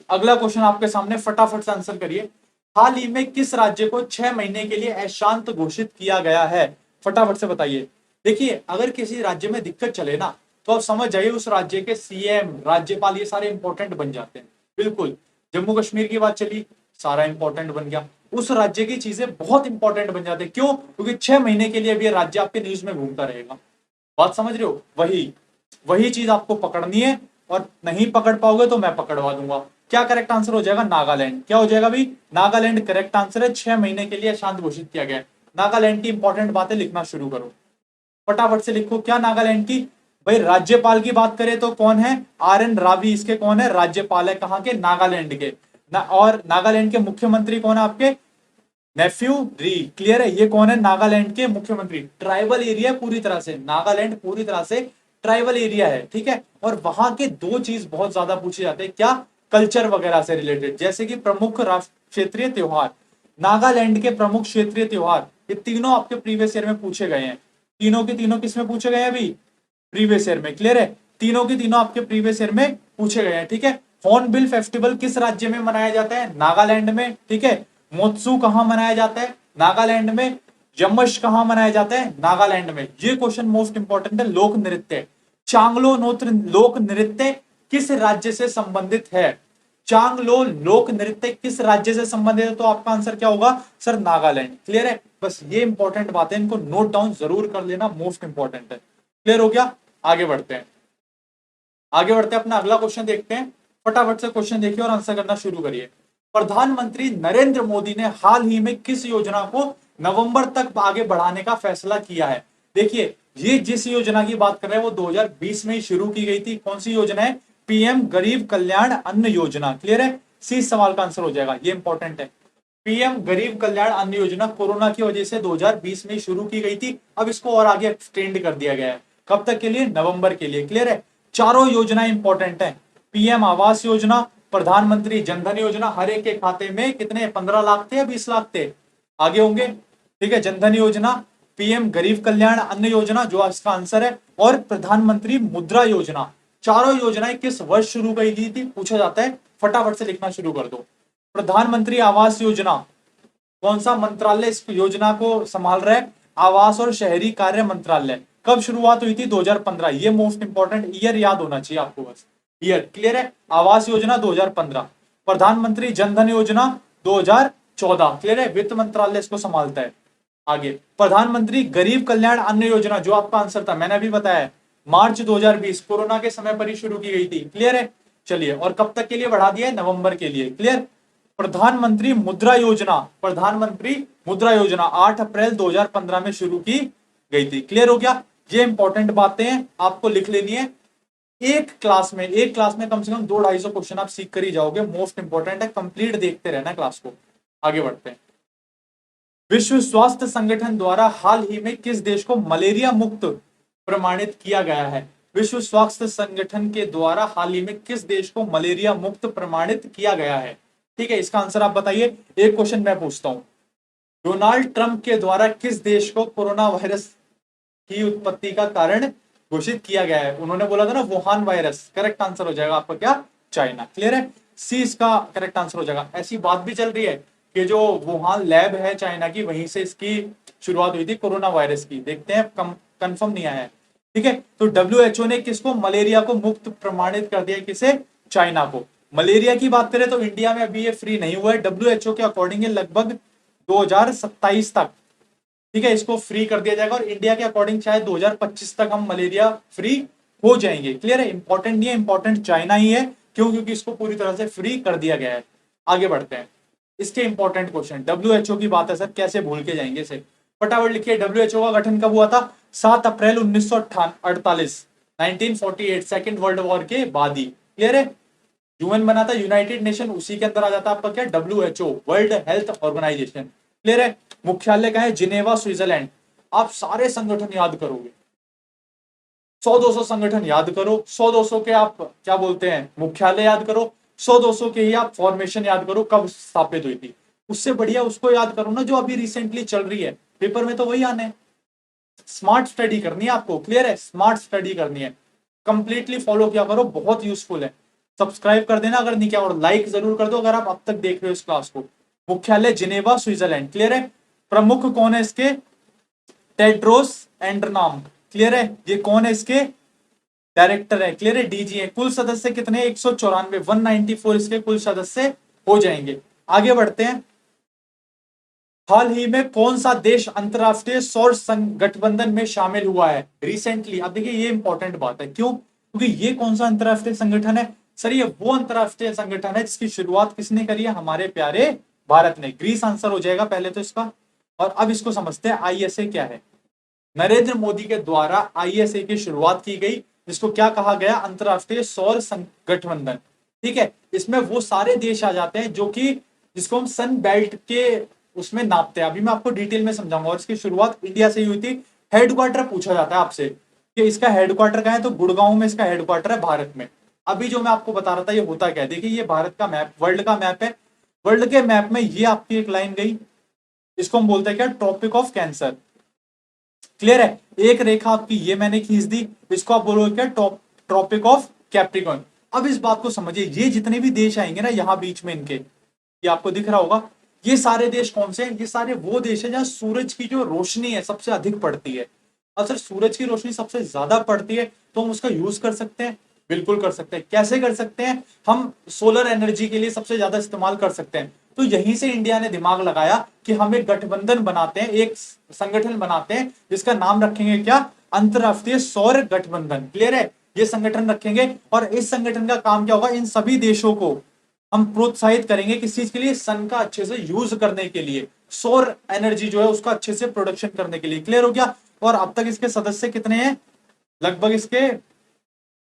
अगला क्वेश्चन आपके सामने, फटाफट से आंसर करिए। हाल ही में किस राज्य को 6 महीने के लिए अशांत घोषित किया गया है? फटाफट से बताइए। देखिए, अगर किसी राज्य में दिक्कत चले ना, तो आप समझ जाइए उस राज्य के सीएम, राज्यपाल, ये सारे इंपॉर्टेंट बन जाते हैं। बिल्कुल, जम्मू कश्मीर की बात चली, सारा इंपॉर्टेंट बन गया। उस राज्य की चीजें बहुत इंपॉर्टेंट बन जाते हैं। क्यों? क्योंकि 6 महीने के लिए भी राज्य आपके न्यूज में घूमता रहेगा। बात समझ रहे हो? वही वही चीज आपको पकड़नी है, और नहीं पकड़ पाओगे तो मैं पकड़वा दूंगा। क्या करेक्ट आंसर हो जाएगा? नागालैंड। क्या हो जाएगा भाई? नागालैंड करेक्ट आंसर है। 6 महीने के लिए शांत घोषित किया गया है। नागालैंड की इंपॉर्टेंट बातें लिखना शुरू करो, फटाफट से लिखो। क्या नागालैंड की? भाई राज्यपाल की बात करें तो कौन है? आर एन रावी इसके कौन है? राज्यपाल है। कहां के? नागालैंड के। और नागालैंड के मुख्यमंत्री कौन है आपके? नेफ्यू री। क्लियर है? ये कौन है? नागालैंड के मुख्यमंत्री। ट्राइबल एरिया पूरी तरह से, नागालैंड पूरी तरह से ट्राइबल एरिया है, ठीक है। और वहां के दो चीज बहुत ज्यादा पूछे जाते हैं, क्या? कल्चर वगैरह से रिलेटेड, जैसे कि प्रमुख राष्ट्र क्षेत्रीय त्योहार। नागालैंड के प्रमुख क्षेत्रीय त्योहार, ये तीनों आपके प्रीवियस ईयर में पूछे गए हैं। तीनों के तीनों किस में पूछे गए हैं अभी? प्रीवियस ईयर में। क्लियर है? तीनों के तीनों आपके प्रीवियस ईयर में पूछे गए हैं, ठीक है। हॉर्नबिल फेस्टिवल किस राज्य में मनाया जाता है? नागालैंड में, ठीक है। मोत्सू कहां मनाया जाता है? नागालैंड में। यमश कहां मनाया जाता है? नागालैंड में। ये क्वेश्चन मोस्ट इंपॉर्टेंट है। लोक नृत्य, चांगलो नोत्र लोक नृत्य किस राज्य से संबंधित है? चांगलो लोक नृत्य किस राज्य से संबंधित है? तो आपका आंसर क्या होगा सर? नागालैंड। क्लियर है? बस ये इंपॉर्टेंट बातें, इनको नोट डाउन जरूर कर लेना, मोस्ट इंपॉर्टेंट है। क्लियर हो गया? आगे बढ़ते हैं, आगे बढ़ते हैं, अपना अगला क्वेश्चन देखते हैं। फटाफट से क्वेश्चन देखिए और आंसर करना शुरू करिए। प्रधानमंत्री नरेंद्र मोदी ने हाल ही में किस योजना को नवंबर तक आगे बढ़ाने का फैसला किया है? देखिए, ये जिस योजना की बात कर रहे हैं वो 2020 में ही शुरू की गई थी। कौन सी योजना है? पीएम गरीब कल्याण अन्न योजना। क्लियर है? सी सवाल का आंसर हो जाएगा, ये इंपॉर्टेंट है। पीएम गरीब कल्याण अन्न योजना कोरोना की वजह से 2020 में शुरू की गई थी। अब इसको और आगे एक्सटेंड कर दिया गया है। कब तक के लिए? नवंबर के लिए। क्लियर है? चारों योजनाएं इंपॉर्टेंट है। पीएम आवास योजना, प्रधानमंत्री जनधन योजना, हर एक के खाते में कितने? 15 लाख थे या 20 लाख थे? आगे होंगे, ठीक है। जनधन योजना, पीएम गरीब कल्याण अन्न योजना जो इसका आंसर है, और प्रधानमंत्री मुद्रा योजना। चारों योजनाएं किस वर्ष शुरू की गई थी पूछा जाता है। फटाफट से लिखना शुरू कर दो। प्रधानमंत्री आवास योजना, कौन सा मंत्रालय इस योजना को संभाल रहा है? आवास और शहरी कार्य मंत्रालय। कब शुरुआत हुई थी? 2015। ये मोस्ट इंपॉर्टेंट ईयर याद होना चाहिए आपको, बस ईयर। क्लियर है? आवास योजना 2015, प्रधानमंत्री जनधन योजना 2014। क्लियर है? वित्त मंत्रालय इसको संभालता है। आगे, प्रधानमंत्री गरीब कल्याण अन्न योजना, जो आपका आंसर था, मैंने अभी बताया, मार्च 2020 कोरोना के समय पर ही शुरू की गई थी। क्लियर है? चलिए, और कब तक के लिए बढ़ा दिया है? नवंबर के लिए। क्लियर? प्रधानमंत्री मुद्रा योजना, प्रधानमंत्री मुद्रा योजना 8 अप्रैल 2015 में शुरू की गई थी। क्लियर हो गया? ये इंपॉर्टेंट बातें हैं, आपको लिख लेनी है। एक क्लास में कम से कम 200-250 क्वेश्चन आप सीख कर ही जाओगे। मोस्ट इंपॉर्टेंट है, कंप्लीट देखते रहना क्लास को। आगे बढ़ते हैं। विश्व स्वास्थ्य संगठन द्वारा हाल ही में किस देश को मलेरिया मुक्त प्रमाणित किया गया है? विश्व स्वास्थ्य संगठन के द्वारा हाल ही में किस देश को मलेरिया मुक्त प्रमाणित किया गया है? ठीक है, इसका आंसर आप बताइए। एक क्वेश्चन मैं पूछता हूं, डोनाल्ड ट्रंप के द्वारा किस देश को कोरोना वायरस की उत्पत्ति का कारण घोषित किया गया है? उन्होंने बोला था ना वुहान वायरस। करेक्ट आंसर हो जाएगा आपका क्या? चाइना। क्लियर है? सी इसका करेक्ट आंसर हो जाएगा। ऐसी बात भी चल रही है कि जो वुहान लैब है चाइना की, वहीं से इसकी शुरुआत हुई थी कोरोना वायरस की। देखते हैं, कंफर्म नहीं आया है। ठीक है, तो डब्ल्यूएचओ ने किसको मलेरिया को मुक्त प्रमाणित कर दिया? किसे? चाइना को। मलेरिया की बात करें तो इंडिया में अभी ये फ्री नहीं हुआ है। डब्ल्यूएचओ के अकॉर्डिंग लगभग 2027 तक, ठीक है, इसको फ्री कर दिया जाएगा, और इंडिया के अकॉर्डिंग शायद 2025 तक हम मलेरिया फ्री हो जाएंगे। क्लियर है? इंपॉर्टेंट नहीं है, इंपॉर्टेंट चाइना ही है। क्यों? क्योंकि इसको पूरी तरह से फ्री कर दिया गया है। आगे बढ़ते हैं, इसके इंपॉर्टेंट क्वेश्चन। डब्ल्यूएचओ की बात है सर, कैसे भूल के जाएंगे इसे? फटाफट लिखिए। डब्ल्यूएचओ का गठन कब हुआ था? 7 अप्रैल 1948, 1948, सेकेंड वर्ल्ड वॉर के बाद ही। क्लियर है? यूएन बना था, यूनाइटेड नेशन, उसी के अंदर आ जाता है आपका क्या? WHO, World Health Organization. Clear है? मुख्यालय कहाँ है? Geneva, Switzerland. आप सारे संगठन याद करोगे, 100-200 संगठन याद करो, 100-200 के आप क्या बोलते हैं मुख्यालय याद करो, 100-200 के ही आप फॉर्मेशन याद करो, कब स्थापित हुई थी। उससे बढ़िया उसको याद करो ना जो अभी रिसेंटली चल रही है। पेपर में तो वही आने हैं। स्मार्ट स्टडी करनी है आपको। क्लियर है? स्मार्ट स्टडी करनी है, कंप्लीटली फॉलो किया करो, बहुत यूजफुल है। सब्सक्राइब कर देना अगर नहीं किया, और लाइक जरूर कर दो अगर आप अब तक देख रहे हो इस क्लास को। मुख्यालय जिनेवा स्विट्जरलैंड, क्लियर है। प्रमुख कौन है इसके? टेड्रोस एंड्रनाम, क्लियर है। ये कौन है इसके? डायरेक्टर है, क्लियर है, डीजी है। कुल सदस्य कितने? 194, 194 इसके कुल सदस्य हो जाएंगे। आगे बढ़ते हैं। हाल ही में कौन सा देश अंतरराष्ट्रीय सौर गठबंधन में शामिल हुआ है रिसेंटली? अब देखिए ये इंपॉर्टेंट बात है, क्यों? क्योंकि ये कौन सा अंतरराष्ट्रीय संगठन है? सर ये वो अंतरराष्ट्रीय संगठन है जिसकी शुरुआत किसने करी है? हमारे प्यारे भारत ने। ग्रीस आंसर हो जाएगा पहले तो इसका। और अब इसको समझते हैं आईएसए क्या है। नरेंद्र मोदी के द्वारा आईएसए की शुरुआत की गई, जिसको क्या कहा गया? अंतरराष्ट्रीय सौर गठबंधन, ठीक है। इसमें वो सारे देश आ जाते हैं जो कि जिसको हम सन बेल्ट के उसमें नापते हैं। अभी मैं आपको डिटेल में समझाऊंगा। और इसकी शुरुआत इंडिया से ही हुई थी। हेडक्वार्टर पूछा जाता है आपसे कि इसका हेडक्वार्टर कहाँ है, तो गुड़गांव में इसका हेडक्वार्टर है, भारत में। अभी जो मैं आपको बता रहा था ये होता क्या है, देखिए ये भारत का मैप, वर्ल्ड का मैप है। वर्ल्ड के मैप में ये आपकी एक लाइन गई, इसको हम बोलते हैं क्या? ट्रॉपिक ऑफ कैंसर, क्लियर है। एक रेखा आपकी ये मैंने खींच दी, इसको आप बोलोगे क्या? Tropic of Capricorn. अब इस बात को समझिए, ये जितने भी देश आएंगे ना यहाँ बीच में इनके, ये आपको दिख रहा होगा, ये सारे देश कौन से हैं? ये सारे वो देश हैं जहां सूरज की जो रोशनी है सबसे अधिक पड़ती है। और सर सूरज की रोशनी सबसे ज्यादा पड़ती है तो हम उसका यूज कर सकते हैं, बिल्कुल कर सकते हैं। कैसे कर सकते हैं? हम सोलर एनर्जी के लिए सबसे ज्यादा इस्तेमाल कर सकते हैं। तो यहीं से इंडिया ने दिमाग लगाया कि हम एक गठबंधन बनाते हैं, एक संगठन बनाते हैं जिसका नाम रखेंगे क्या? अंतरराष्ट्रीय सौर गठबंधन, क्लियर है। ये संगठन रखेंगे और इस संगठन का काम क्या होगा? इन सभी देशों को हम प्रोत्साहित करेंगे किस चीज के लिए? सन का अच्छे से यूज करने के लिए, सौर एनर्जी जो है उसका अच्छे से प्रोडक्शन करने के लिए, क्लियर हो गया। और अब तक इसके सदस्य कितने हैं? लगभग इसके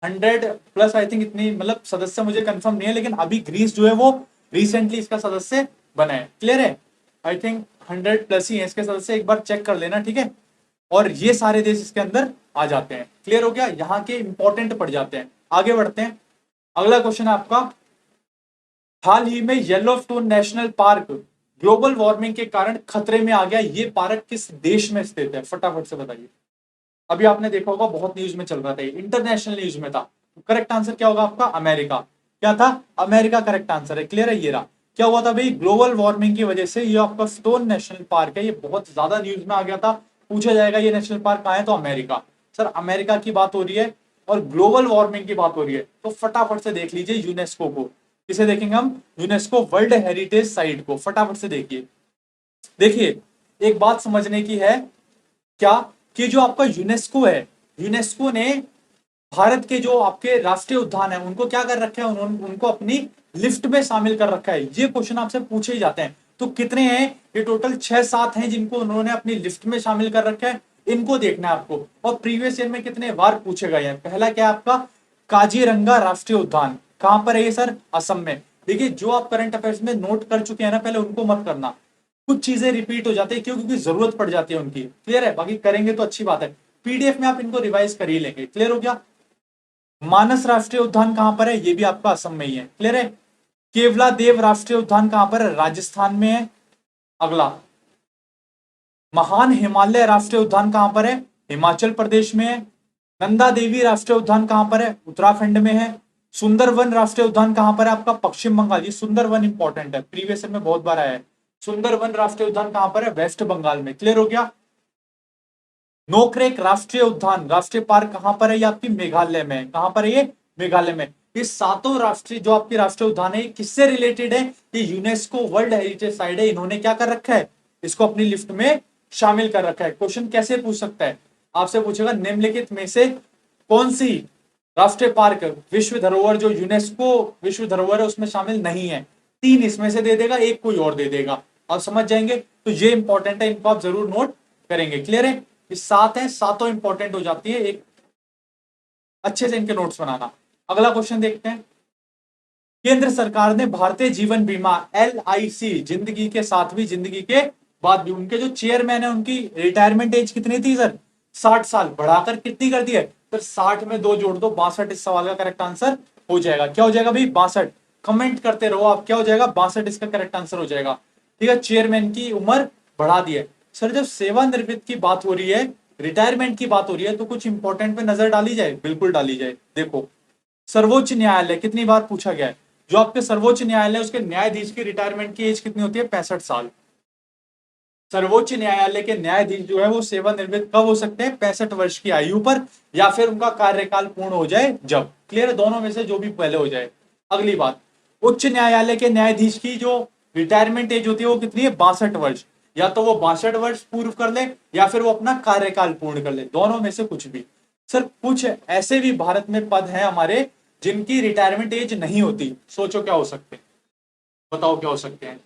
100 प्लस, आई थिंक इतनी, मतलब सदस्य मुझे कंफर्म नहीं है, लेकिन अभी ग्रीस जो है वो रिसेंटली इसका सदस्य बना है, क्लियर है। आई थिंक 100 प्लस ही है इसके सदस्य, एक बार चेक कर लेना, ठीक है। और ये सारे देश इसके अंदर आ जाते हैं, क्लियर हो गया। यहाँ के इंपॉर्टेंट पड़ जाते हैं। आगे बढ़ते हैं। अगला क्वेश्चन है आपका, हाल ही में Yellowstone national park global warming के कारण खतरे में आ गया। ये पार्क किस देश में स्थित है? फटाफट से बताइए। अभी आपने देखा होगा बहुत न्यूज में चल रहा था, इंटरनेशनल न्यूज में था। करेक्ट आंसर क्या होगा आपका? अमेरिका। क्या था? अमेरिका करेक्ट आंसर है, क्लियर है। ये रहा। क्या हुआ था भाई? ग्लोबल वार्मिंग की वजह से ये आपका स्टोन नेशनल पार्क है, ये बहुत ज्यादा न्यूज में आ गया था। पूछा जाएगा ये नेशनल पार्क कहाँ है, तो अमेरिका। सर अमेरिका की बात हो रही है और ग्लोबल वार्मिंग की बात हो रही है, तो फटाफट से देख लीजिए यूनेस्को को। किसे देखेंगे हम? यूनेस्को वर्ल्ड हेरिटेज साइट को। फटाफट से देखिए। देखिए एक बात समझने की है, क्या कि जो आपका यूनेस्को है, यूनेस्को ने भारत के जो आपके राष्ट्रीय उद्यान है उनको क्या कर रखा है? उन्होंने उनको अपनी लिस्ट में शामिल कर रखा है। ये क्वेश्चन आपसे पूछे ही जाते हैं। तो कितने हैं? ये टोटल 6-7 हैं जिनको उन्होंने अपनी लिस्ट में शामिल कर रखा है। इनको देखना है आपको। और प्रीवियस ईयर में कितने बार पूछे गए हैं। पहला क्या है आपका? काजीरंगा राष्ट्रीय उद्यान। कहां पर है ये सर? असम में। देखिए जो आप करंट अफेयर्स में नोट कर चुके हैं ना, पहले उनको मत करना। कुछ चीजें रिपीट हो जाती है, क्यों? क्योंकि जरूरत पड़ जाती है उनकी, क्लियर है। बाकी करेंगे तो अच्छी बात है, पीडीएफ में आप इनको रिवाइज कर ही लेंगे, क्लियर हो गया। मानस राष्ट्रीय उद्यान कहां पर है? ये भी आपका असम में ही है, क्लियर है। केवला देव राष्ट्रीय उद्यान कहां पर है? राजस्थान में है। अगला, महान हिमालय राष्ट्रीय उद्यान कहां पर है? हिमाचल प्रदेश में है। नंदा देवी राष्ट्रीय उद्यान कहां पर है? उत्तराखंड में है। सुंदरवन राष्ट्रीय उद्यान कहां पर है? आपका पश्चिम बंगाल। ये सुंदरवन इंपॉर्टेंट है, प्रीवियस में बहुत बार आया है। सुंदरवन राष्ट्रीय उद्यान कहां पर है? वेस्ट बंगाल में, क्लियर हो गया। नोकरेक राष्ट्रीय उद्यान, राष्ट्रीय पार्क कहां पर है? ये आपकी मेघालय में। कहां पर है ये? मेघालय में। ये सातों राष्ट्रीय जो आपके राष्ट्रीय उद्यान है किससे रिलेटेड है? ये यूनेस्को वर्ल्ड हेरिटेज साइट है, इन्होंने क्या कर रखा है? इसको अपनी लिस्ट में शामिल कर रखा है। क्वेश्चन कैसे पूछ सकता है? आपसे पूछेगा निम्नलिखित में से कौन सी राष्ट्रीय पार्क विश्व धरोहर, जो यूनेस्को विश्व धरोहर है उसमें शामिल नहीं है। 3 इसमें से दे देगा, एक कोई और दे देगा। आप समझ जाएंगे। तो ये इंपॉर्टेंट है, इनको आप जरूर नोट करेंगे, क्लियर है। ये 7 है, सातों इंपॉर्टेंट हो जाती है, एक अच्छे से इनके नोट्स बनाना। अगला क्वेश्चन देखते हैं। केंद्र सरकार ने भारतीय जीवन बीमा LIC जिंदगी के साथ भी जिंदगी के बाद भी, उनके जो चेयरमैन है उनकी रिटायरमेंट एज कितनी थी सर? 60 साल। बढ़ाकर कितनी कर दी है? सर 60 में 2 जोड़ दो, 62 इस सवाल का करेक्ट आंसर हो जाएगा। क्या हो जाएगा भाई? 62। कमेंट करते रहो आप, क्या हो जाएगा? 62 इसका करेक्ट आंसर हो जाएगा, ठीक है। चेयरमैन की उम्र बढ़ा दी है। सर जब सेवानिवृत्त की बात हो रही है, रिटायरमेंट की बात हो रही है, तो कुछ इंपॉर्टेंट पे नजर डाली जाए, बिल्कुल डाली जाए। देखो सर्वोच्च न्यायालय कितनी बार पूछा गया है, जो आपके सर्वोच्च न्यायालय उसके न्यायाधीश की रिटायरमेंट की एज कितनी होती है, 65 साल। सर्वोच्च न्यायालय के न्यायाधीश जो है वो सेवानिवृत्त कब हो सकते हैं, 65 वर्ष की आयु पर, या फिर उनका कार्यकाल पूर्ण हो जाए जब। क्लियर है, दोनों में से जो भी पहले हो जाए। अगली बात, उच्च न्यायालय के न्यायाधीश की जो रिटायरमेंट एज होती है वो कितनी है, 62 वर्ष। या तो वो 62 वर्ष पूर्व कर ले या फिर वो अपना कार्यकाल पूर्ण कर ले, दोनों में से कुछ भी। सर कुछ ऐसे भी भारत में पद हैं हमारे जिनकी रिटायरमेंट एज नहीं होती, सोचो क्या हो सकते हैं, बताओ क्या हो सकते हैं।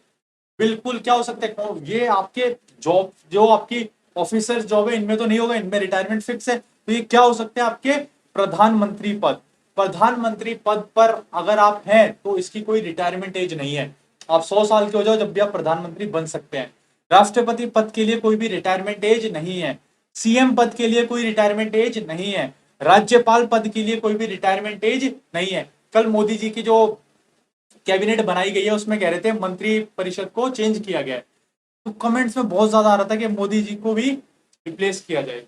बिल्कुल क्या हो सकता है, ये आपके जॉब जो आपकी ऑफिसर जॉब है इनमें तो नहीं होगा, इनमें रिटायरमेंट फिक्स है। तो ये क्या हो सकते हैं आपके प्रधानमंत्री पद। प्रधानमंत्री पद पर अगर आप हैं तो इसकी कोई रिटायरमेंट एज नहीं है, आप 100 साल के हो जाओ जब भी आप प्रधानमंत्री बन सकते हैं। राष्ट्रपति पद के लिए कोई भी रिटायरमेंट एज नहीं है। सीएम पद के लिए कोई रिटायरमेंट एज नहीं है। राज्यपाल पद के लिए कोई भी रिटायरमेंट एज नहीं है। कल मोदी जी की जो कैबिनेट बनाई गई है उसमें कह रहे थे मंत्री परिषद को चेंज किया गया है, तो कमेंट्स में बहुत ज्यादा आ रहा था कि मोदी जी को भी रिप्लेस किया जाए,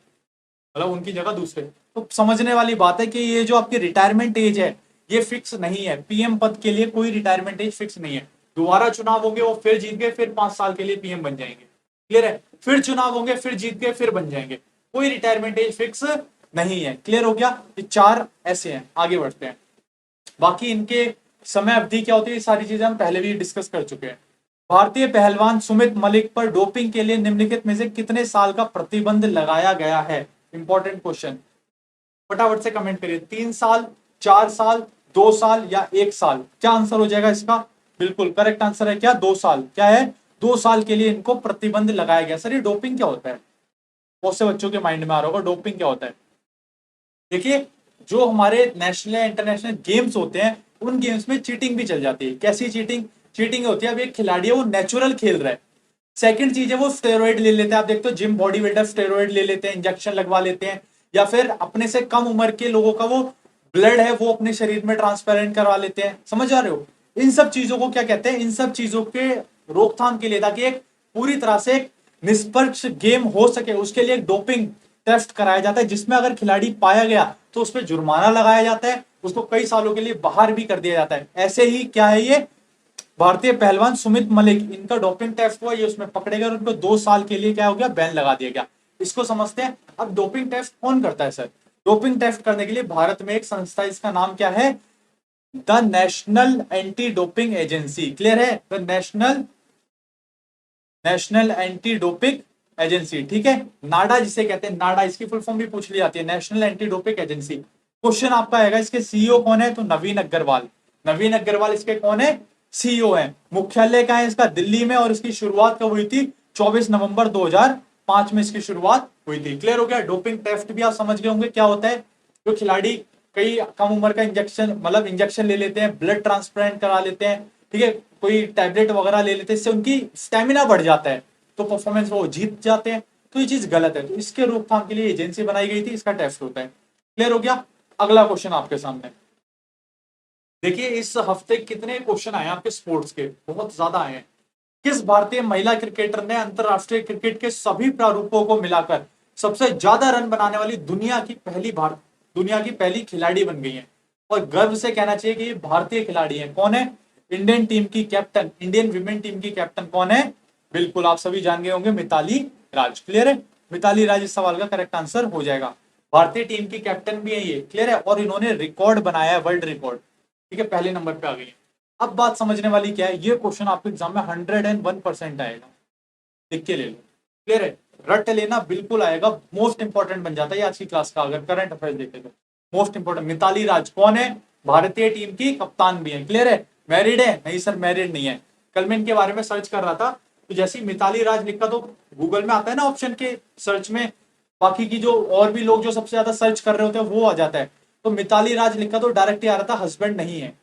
मतलब उनकी जगह दूसरे। तो समझने वाली बात है कि ये जो आपकी रिटायरमेंट एज है ये फिक्स नहीं है, पीएम पद के लिए कोई रिटायरमेंट एज फिक्स नहीं है। दोबारा चुनाव होंगे, वो फिर जीत गए फिर 5 साल के लिए पीएम बन जाएंगे। क्लियर है, फिर चुनाव होंगे फिर जीत गए फिर बन जाएंगे, कोई रिटायरमेंट एज फिक्स नहीं है। क्लियर हो गया, ये चार ऐसे हैं। आगे बढ़ते हैं, बाकी इनके समय अवधि क्या होती है, ये सारी चीजें हम पहले भी डिस्कस कर चुके हैं। भारतीय पहलवान सुमित मलिक पर डोपिंग के लिए निम्नलिखित में से कितने साल का प्रतिबंध लगाया गया है, इंपॉर्टेंट क्वेश्चन। फटाफट से कमेंट करिए, 3 साल, 4 साल, 2 साल या 1 साल। क्या आंसर हो जाएगा इसका, बिल्कुल करेक्ट आंसर है क्या, 2 साल। क्या है, 2 साल के लिए इनको प्रतिबंध लगाया गया। सर ये डोपिंग क्या होता है, बहुत से बच्चों के माइंड में आ रहा होगा डोपिंग क्या होता है। देखिए, जो हमारे नेशनल या इंटरनेशनल गेम्स होते हैं उन गेम्स में चीटिंग भी चल जाती है। कैसी चीटिंग, चीटिंग होती है, अब एक खिलाड़ी है वो नेचुरल खेल रहा है। सेकंड चीज है वो स्टेरॉइड ले लेते हैं, आप देखते हो जिम बॉडी बिल्डर स्टेरॉइड ले लेते हैं, इंजेक्शन लगवा लेते हैं, या फिर अपने से कम उम्र के लोगों का वो ब्लड है वो अपने शरीर में ट्रांसपेरेंट करवा लेते हैं। समझ आ रहे हो, इन सब चीजों को क्या कहते हैं, इन सब चीजों के रोकथाम के लिए, ताकि एक पूरी तरह से एक निष्पक्ष गेम हो सके उसके लिए एक डोपिंग टेस्ट कराया जाता है, जिसमें अगर खिलाड़ी पाया गया तो उस पर जुर्माना लगाया जाता है, उसको कई सालों के लिए बाहर भी कर दिया जाता है। ऐसे ही क्या है ये भारतीय पहलवान सुमित मलिक, इनका डोपिंग टेस्ट हुआ, ये उसमें पकड़े गए और उनको 2 साल के लिए क्या हो गया, बैन लगा दिया गया। इसको समझते हैं। अब डोपिंग टेस्ट कौन करता है सर, डोपिंग टेस्ट करने के लिए भारत में एक संस्था, इसका नाम क्या है, the national anti doping agency. Clear है, the national national anti doping agency, ठीक है, नाडा जिसे कहते हैं, नाडा इसकी फुल फॉर्म भी पूछ ली जाती है, national anti doping agency. Question आपका आएगा इसके सीईओ कौन है, तो नवीन अग्रवाल। नवीन अग्रवाल इसके कौन है, सीईओ है। मुख्यालय का है इसका दिल्ली में, और इसकी शुरुआत कब हुई थी, 24 नवंबर 2005 में इसकी शुरुआत हुई थी। क्लियर हो गया, डोपिंग टेस्ट भी आप समझ गए होंगे क्या होता है। जो खिलाड़ी कई कम उम्र का इंजेक्शन, मतलब इंजेक्शन ले लेते हैं, ब्लड ट्रांसप्लांट करा लेते हैं, ठीक है, कोई टैबलेट वगैरह ले लेते हैं, इससे उनकी स्टेमिना बढ़ जाता है तो परफॉर्मेंस वो जीत जाते हैं। तो ये चीज गलत है, तो इसके रोकथाम के लिए एजेंसी बनाई गई थी, इसका टेस्ट होता है। क्लियर हो गया, अगला क्वेश्चन आपके सामने देखिए, इस हफ्ते कितने क्वेश्चन आए आपके स्पोर्ट्स के, बहुत ज्यादा आए हैं। किस भारतीय महिला क्रिकेटर ने अंतरराष्ट्रीय क्रिकेट के सभी प्रारूपों को मिलाकर सबसे ज्यादा रन बनाने वाली दुनिया की पहली खिलाड़ी बन गई है, और गर्व से कहना चाहिए कि ये भारतीय खिलाड़ी है। कौन है, इंडियन टीम की कैप्टन, इंडियन विमेन टीम की कैप्टन कौन है, बिल्कुल आप सभी जान गए होंगे, मिताली राज। क्लियर है, मिताली राज इस सवाल का करेक्ट आंसर हो जाएगा। भारतीय टीम की कैप्टन भी है ये, क्लियर है, और इन्होंने रिकॉर्ड बनाया है, वर्ल्ड रिकॉर्ड, ठीक है, पहले नंबर पे आ गई है। अब बात समझने वाली क्या है, ये क्वेश्चन आपके एग्जाम में 101% आएगा, लिख के ले लो। क्लियर है, रट लेना बिल्कुल आएगा, मोस्ट इंपॉर्टेंट बन जाता है आज की क्लास का, अगर करंट अफेयर्स देखे तो मोस्ट इंपॉर्टेंट। मिताली राज कौन है, भारतीय टीम की कप्तान भी है। क्लियर है, मैरिड है, नहीं सर मैरिड नहीं है। कल मैं इनके बारे में सर्च कर रहा था, तो जैसे ही मिताली राज लिखा तो गूगल में आता है ना ऑप्शन के सर्च में, बाकी की जो और भी लोग जो सबसे ज्यादा सर्च कर रहे होते हैं वो आ जाता है, तो मिताली राज लिखा तो डायरेक्ट ही आ रहा था हस्बैंड नहीं है,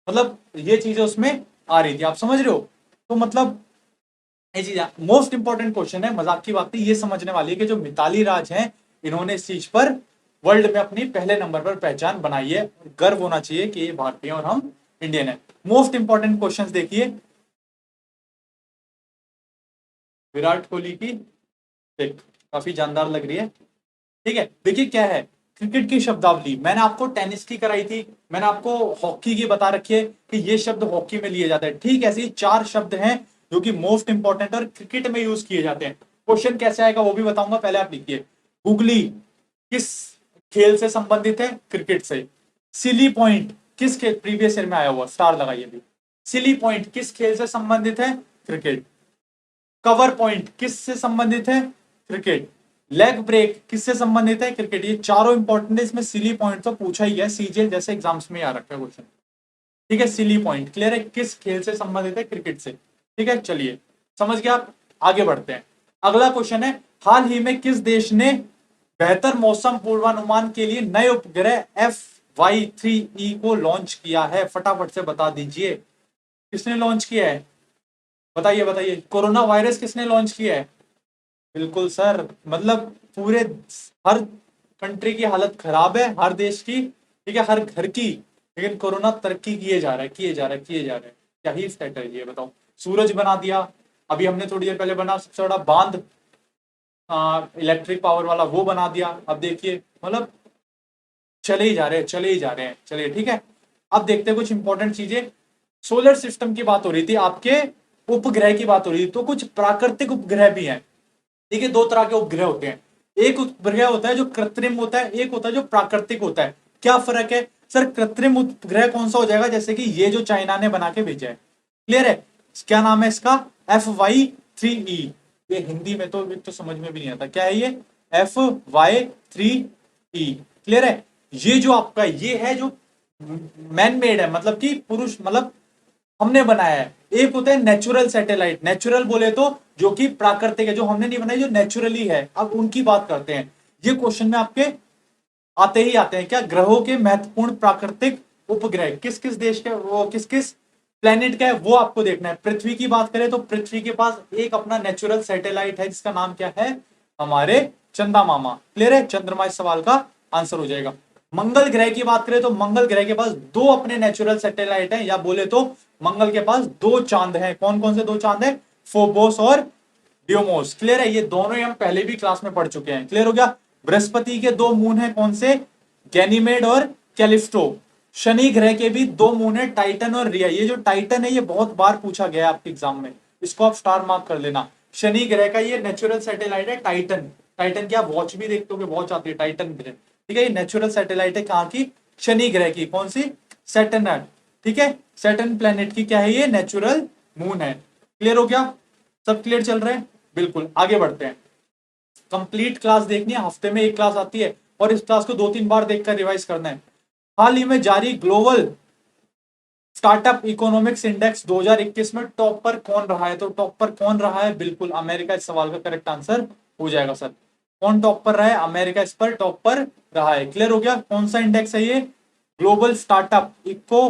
मतलब ये चीजें उसमें आ रही थी, आप समझ रहे हो। तो मतलब ये चीज मोस्ट इंपॉर्टेंट क्वेश्चन है, मजाक की बात नहीं, ये समझने वाली है कि जो मिताली राज हैं इन्होंने इस चीज पर वर्ल्ड में अपनी पहले नंबर पर पहचान बनाई है, गर्व होना चाहिए कि ये भारतीय और हम इंडियन है। मोस्ट इंपॉर्टेंट क्वेश्चन देखिए, विराट कोहली की देख काफी जानदार लग रही है, ठीक है। देखिए क्या है, क्रिकेट की शब्दावली मैंने आपको टेनिस की कराई थी, मैंने आपको हॉकी की बता रखी है कि ये शब्द हॉकी में लिए जाते हैं। ठीक ऐसे ही 4 शब्द हैं जो कि मोस्ट इंपॉर्टेंट और क्रिकेट में यूज किए जाते हैं। क्वेश्चन कैसे आएगा वो भी बताऊंगा, पहले आप लिखिए। गुगली किस खेल से संबंधित है? क्रिकेट से। सिली पॉइंट किस खेल, प्रीवियस ईयर में आया हुआ, स्टार लगाइए भी। सिली पॉइंट किस खेल से संबंधित है? क्रिकेट। कवर पॉइंट किससे संबंधित है? क्रिकेट। लेग ब्रेक किससे संबंधित है? क्रिकेट। ये चारों इंपॉर्टेंट है, इसमें सिली पॉइंट तो पूछा ही है, सीजीएल जैसे एग्जाम्स में आ रखा है क्वेश्चन। ठीक है, सिली पॉइंट क्लियर है, किस खेल से संबंधित है? क्रिकेट से। ठीक है, चलिए समझ गया आप, आगे बढ़ते हैं। अगला क्वेश्चन है, हाल ही में किस देश ने बेहतर मौसम पूर्वानुमान के लिए नए उपग्रह FY3E को लॉन्च किया है? फटाफट से बता दीजिए, किसने लॉन्च किया है? बताइए बताइए। कोरोना वायरस किसने लॉन्च किया है? बिल्कुल सर, मतलब पूरे हर कंट्री की हालत खराब है, हर देश की, ठीक है, हर घर की, लेकिन कोरोना तरक्की किए जा रहा है, किए जा रहा है, किए जा रहा है। क्या ही स्ट्रेटजी है बताओ। सूरज बना दिया, अभी हमने थोड़ी देर पहले बना सबसे बड़ा बांध, इलेक्ट्रिक पावर वाला वो बना दिया। अब देखिए मतलब चले ही जा रहे हैं, चले ही जा रहे हैं। चलिए ठीक है, अब देखते हैं कुछ इंपॉर्टेंट चीजें। सोलर सिस्टम की बात हो रही थी, आपके उपग्रह की बात हो रही थी, तो कुछ प्राकृतिक उपग्रह भी हैं। ठीक है, दो तरह के उपग्रह होते हैं, एक उपग्रह होता है जो कृत्रिम होता है, एक होता है जो प्राकृतिक होता है। क्या फर्क है सर? कृत्रिम उपग्रह कौन सा हो जाएगा? जैसे कि ये जो चाइना ने बना के भेजा है, क्लियर है, क्या नाम है इसका? FY3E। ये हिंदी में तो समझ में भी नहीं आता क्या है ये, FY3E, क्लियर है। ये जो आपका ये है जो मैन मेड है, मतलब कि पुरुष, मतलब हमने बनाया है। एक होता है नेचुरल सैटेलाइट, नेचुरल बोले तो जो कि प्राकृतिक है, जो हमने नहीं बनाई, जो नेचुरली है। अब उनकी बात करते हैं। ये क्वेश्चन में आपके आते ही आते हैं, क्या ग्रहों के महत्वपूर्ण प्राकृतिक उपग्रह किस किस देश के, वो किस किस प्लेनेट का है वो आपको देखना है। पृथ्वी की बात करें तो पृथ्वी के पास एक अपना नेचुरल सैटेलाइट है जिसका नाम क्या है? हमारे चंदा मामा, क्लियर है, चंद्रमा इस सवाल का आंसर हो जाएगा। मंगल ग्रह की बात करें तो मंगल ग्रह के पास 2 अपने नेचुरल सैटेलाइट हैं, या बोले तो मंगल के पास 2 चांद हैं। कौन कौन से 2 चांद हैं? फोबोस और डियोमोस, क्लियर है, ये दोनों ही हम पहले भी क्लास में पढ़ चुके हैं। क्लियर हो गया। बृहस्पति के 2 मून है, कौन से? गैनीमेड और कैलिस्टो। शनि ग्रह के भी 2 मून है, टाइटन और रिया। ये जो टाइटन है ये बहुत बार पूछा गया है आपके एग्जाम में, इसको आप स्टार मार्क कर लेना। शनि ग्रह का ये नेचुरल सैटेलाइट है टाइटन। टाइटन क्या वॉच भी देखते हो, वॉच आती है टाइटन ग्रह, ठीक है। ये नेचुरल सैटेलाइट है कहाँ की? शनि ग्रह की। कौन सी? सैटर्न, ठीक है, सैटर्न प्लेनेट की क्या है ये? नेचुरल मून है। क्लियर हो गया, सब क्लियर चल रहे हैं? बिल्कुल, आगे बढ़ते हैं। कंप्लीट क्लास देखनी है, हफ्ते में एक क्लास आती है और इस क्लास को 2-3 बार देखकर रिवाइज करना है। हाल ही में जारी ग्लोबल स्टार्टअप इकोनॉमिक्स इंडेक्स 2021 में टॉप पर कौन रहा है? तो टॉप पर कौन रहा है? बिल्कुल अमेरिका इस सवाल का करेक्ट आंसर हो जाएगा सर। कौन टॉप पर रहा है? अमेरिका इस पर टॉप पर रहा है। क्लियर हो गया। कौन सा इंडेक्स है ये? Global startup eco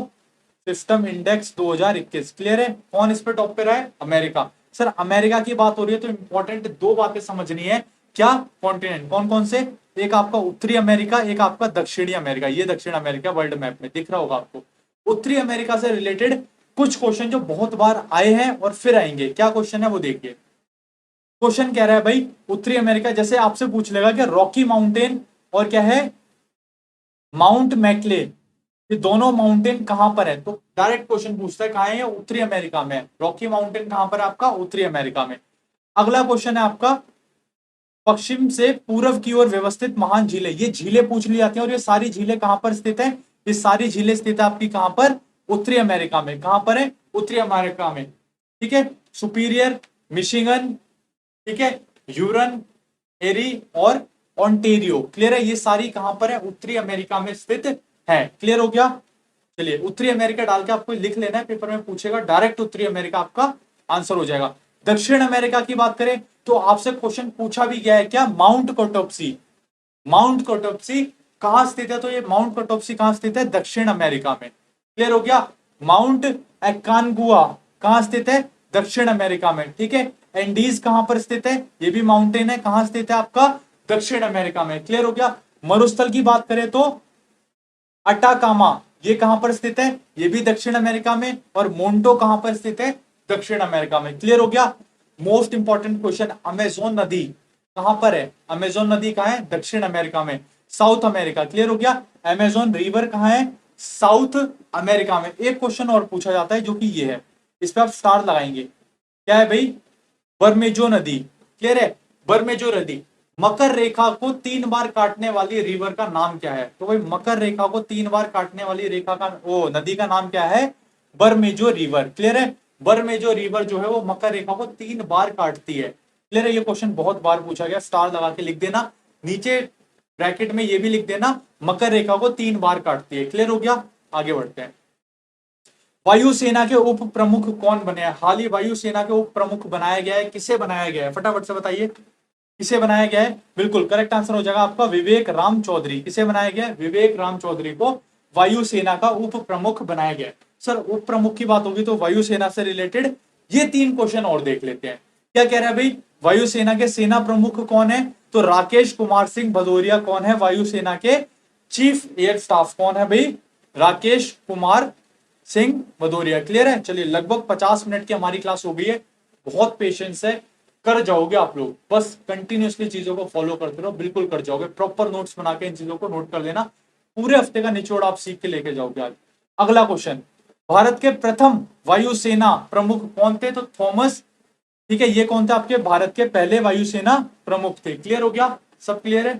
system index 2021, clear है। कौन इस पर टॉप पे रहा है? अमेरिका। सर अमेरिका की बात हो रही है तो इंपॉर्टेंट 2 बातें समझनी है। क्या? कॉन्टिनेंट कौन कौन से? एक आपका उत्तरी अमेरिका, एक आपका दक्षिणी अमेरिका। ये दक्षिण अमेरिका वर्ल्ड मैप में दिख रहा होगा आपको। उत्तरी अमेरिका से रिलेटेड कुछ क्वेश्चन जो बहुत बार आए हैं और फिर आएंगे, क्या क्वेश्चन है वो देखिए। क्वेश्चन कह रहा है भाई उत्तरी अमेरिका, जैसे आपसे पूछ लेगा कि रॉकी माउंटेन और क्या है माउंट मैकले, ये दोनों माउंटेन कहां पर है? तो डायरेक्ट क्वेश्चन पूछता है कहां है? उत्तरी अमेरिका में। रॉकी माउंटेन कहां पर है आपका? उत्तरी अमेरिका में। अगला क्वेश्चन है आपका पश्चिम से पूर्व की ओर व्यवस्थित महान झीलें। ये झीलें पूछ ली जाती हैं और ये सारी झीलें कहां पर स्थित है? ये सारी झीलें स्थित है आपकी कहां पर? उत्तरी अमेरिका में। कहां पर है? उत्तरी अमेरिका में, ठीक है। सुपीरियर, मिशिगन, ठीक है, यूरन, एरी और ऑन्टेरियो, क्लियर है। ये सारी कहां पर है? उत्तरी अमेरिका में स्थित है। क्लियर हो गया। चलिए उत्तरी अमेरिका डाल के आपको लिख लेना है, पेपर में पूछेगा, डायरेक्ट उत्तरी अमेरिका आपका आंसर हो जाएगा। दक्षिण अमेरिका की बात करें तो आपसे क्वेश्चन पूछा भी गया है, क्या? माउंट कोटोप्सी। माउंट कोटोप्सी कहां स्थित है? तो ये माउंट कोटोप्सी कहां स्थित है? दक्षिण अमेरिका में। क्लियर हो गया। माउंट एकानगुआ कहां स्थित है? दक्षिण अमेरिका में, ठीक है। एंडीज कहां पर स्थित है? ये भी माउंटेन है, कहां स्थित है आपका? दक्षिण अमेरिका में। क्लियर हो गया। मरुस्थल की बात करें तो अटाकामा, ये कहां पर स्थित है? ये भी दक्षिण अमेरिका में। और मोन्टो कहां पर स्थित है? दक्षिण अमेरिका में। क्लियर हो गया। मोस्ट इंपॉर्टेंट क्वेश्चन, अमेजोन नदी कहां पर है? अमेजोन नदी कहां है? दक्षिण अमेरिका में। South America. क्लियर हो गया? अमेजोन रिवर कहाँ है? साउथ अमेरिका में। एक क्वेश्चन और पूछा जाता है जो कि ये है, इस पे आप स्टार लगाएंगे। क्या है भाई? बरमेजो नदी। क्लियर है? बरमेजो नदी। मकर रेखा को 3 बार काटने वाली रिवर का नाम क्या है? तो भाई मकर रेखा को 3 बार काटने वाली रेखा का नदी का नाम क्या है? बरमेजो रिवर। क्लियर है? बरमेजो रिवर जो है वो मकर रेखा को 3 बार काटती है। क्लियर है? ये क्वेश्चन बहुत बार पूछा गया, स्टार लगा के लिख देना। नीचे ब्रैकेट में ये भी लिख देना, मकर रेखा को 3 बार काटती है। क्लियर हो गया? आगे बढ़ते हैं। वायुसेना के उप प्रमुख कौन बने हैं? हाल ही वायुसेना के उप प्रमुख बनाया गया है, किसे बनाया गया है? फटाफट से बताइए, किसे बनाया गया है? बिल्कुल करेक्ट आंसर हो जाएगा आपका विवेक राम चौधरी। किसे बनाया गया है? विवेक राम चौधरी को वायुसेना का उप प्रमुख बनाया गया है। सर उप प्रमुख की बात होगी तो वायुसेना से रिलेटेड ये 3 क्वेश्चन और देख लेते हैं। क्या कह रहा है भाई? वायुसेना के सेना प्रमुख कौन है? तो राकेश कुमार सिंह भदौरिया कौन है? वायुसेना के चीफ एयर स्टाफ कौन है भाई? राकेश कुमार सिंह भदौरिया। क्लियर है? चलिए लगभग 50 मिनट की हमारी क्लास हो गई है। बहुत पेशेंस है, कर जाओगे आप लोग। बस कंटिन्यूसली चीजों को फॉलो करते रहो, बिल्कुल कर जाओगे। प्रॉपर नोट्स बना के इन चीजों को नोट कर लेना। पूरे हफ्ते का निचोड़ आप सीख के लेके जाओगे आज। अगला क्वेश्चन, भारत के प्रथम वायुसेना प्रमुख कौन थे? तो थॉमस। ठीक है, ये कौन थे? आपके भारत के पहले वायुसेना प्रमुख थे। क्लियर हो गया? सब क्लियर है?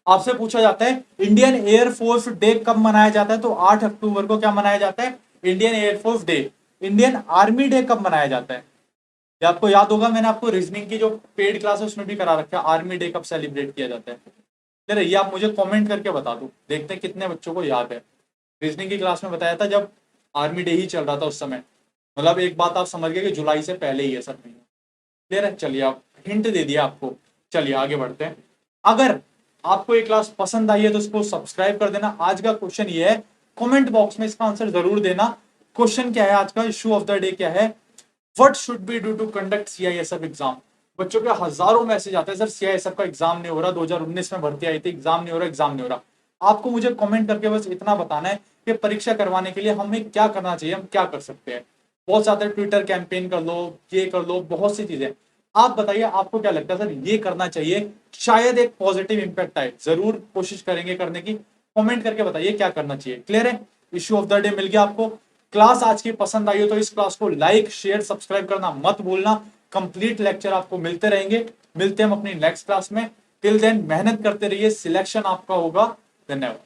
आपसे पूछा जाता है इंडियन एयरफोर्स डे कब मनाया जाता है? तो 8 अक्टूबर को क्या मनाया जाता है? Indian air force day. Indian army day कब मनाया जाता है? ये आपको याद होगा, मैंने आपको रीजनिंग की जो पेड क्लास है उसमें भी करा रखा है, आर्मी डे कब सेलिब्रेट किया जाता है। चलिए ये आप मुझे कमेंट करके बता दो, देखते हैं कितने बच्चों को याद है। रीजनिंग की क्लास में बताया था जब आर्मी डे ही चल रहा था उस समय। मतलब एक बात आप समझ गए कि जुलाई से पहले ही है सर महीना। क्लियर है? चलिए आप हिंट दे दिया आपको। चलिए आगे बढ़ते हैं। अगर आपको ये क्लास पसंद आई है तो इसको सब्सक्राइब कर देना। आज का क्वेश्चन ये है, कमेंट बॉक्स में इसका आंसर जरूर देना। क्वेश्चन क्या है आज का? इशू ऑफ द डे क्या है? What should be do to conduct CISF exam. बच्चों के हजारों मैसेज आते हैं, सर सीआईएसएफ का एग्जाम नहीं हो रहा, 2019 में भर्ती आई थी, एग्जाम नहीं हो रहा, एग्जाम नहीं हो रहा। आपको मुझे कमेंट करके बस इतना बताना है कि परीक्षा करवाने के लिए हमें क्या करना चाहिए, हम क्या कर सकते हैं। बहुत ज्यादा ट्विटर कैंपेन कर लो, ये कर लो, बहुत सी चीजें। आप बताइए आपको क्या लगता है सर ये करना चाहिए, शायद एक पॉजिटिव इंपैक्ट आए। जरूर कोशिश करेंगे करने की। कमेंट करके बताइए क्या करना चाहिए। क्लियर है? Issue of the day meal गया आपको। क्लास आज की पसंद आई हो तो इस क्लास को लाइक शेयर सब्सक्राइब करना मत भूलना। कंप्लीट लेक्चर आपको मिलते रहेंगे। मिलते हैं हम अपनी नेक्स्ट क्लास में। टिल देन मेहनत करते रहिए, सिलेक्शन आपका होगा। धन्यवाद।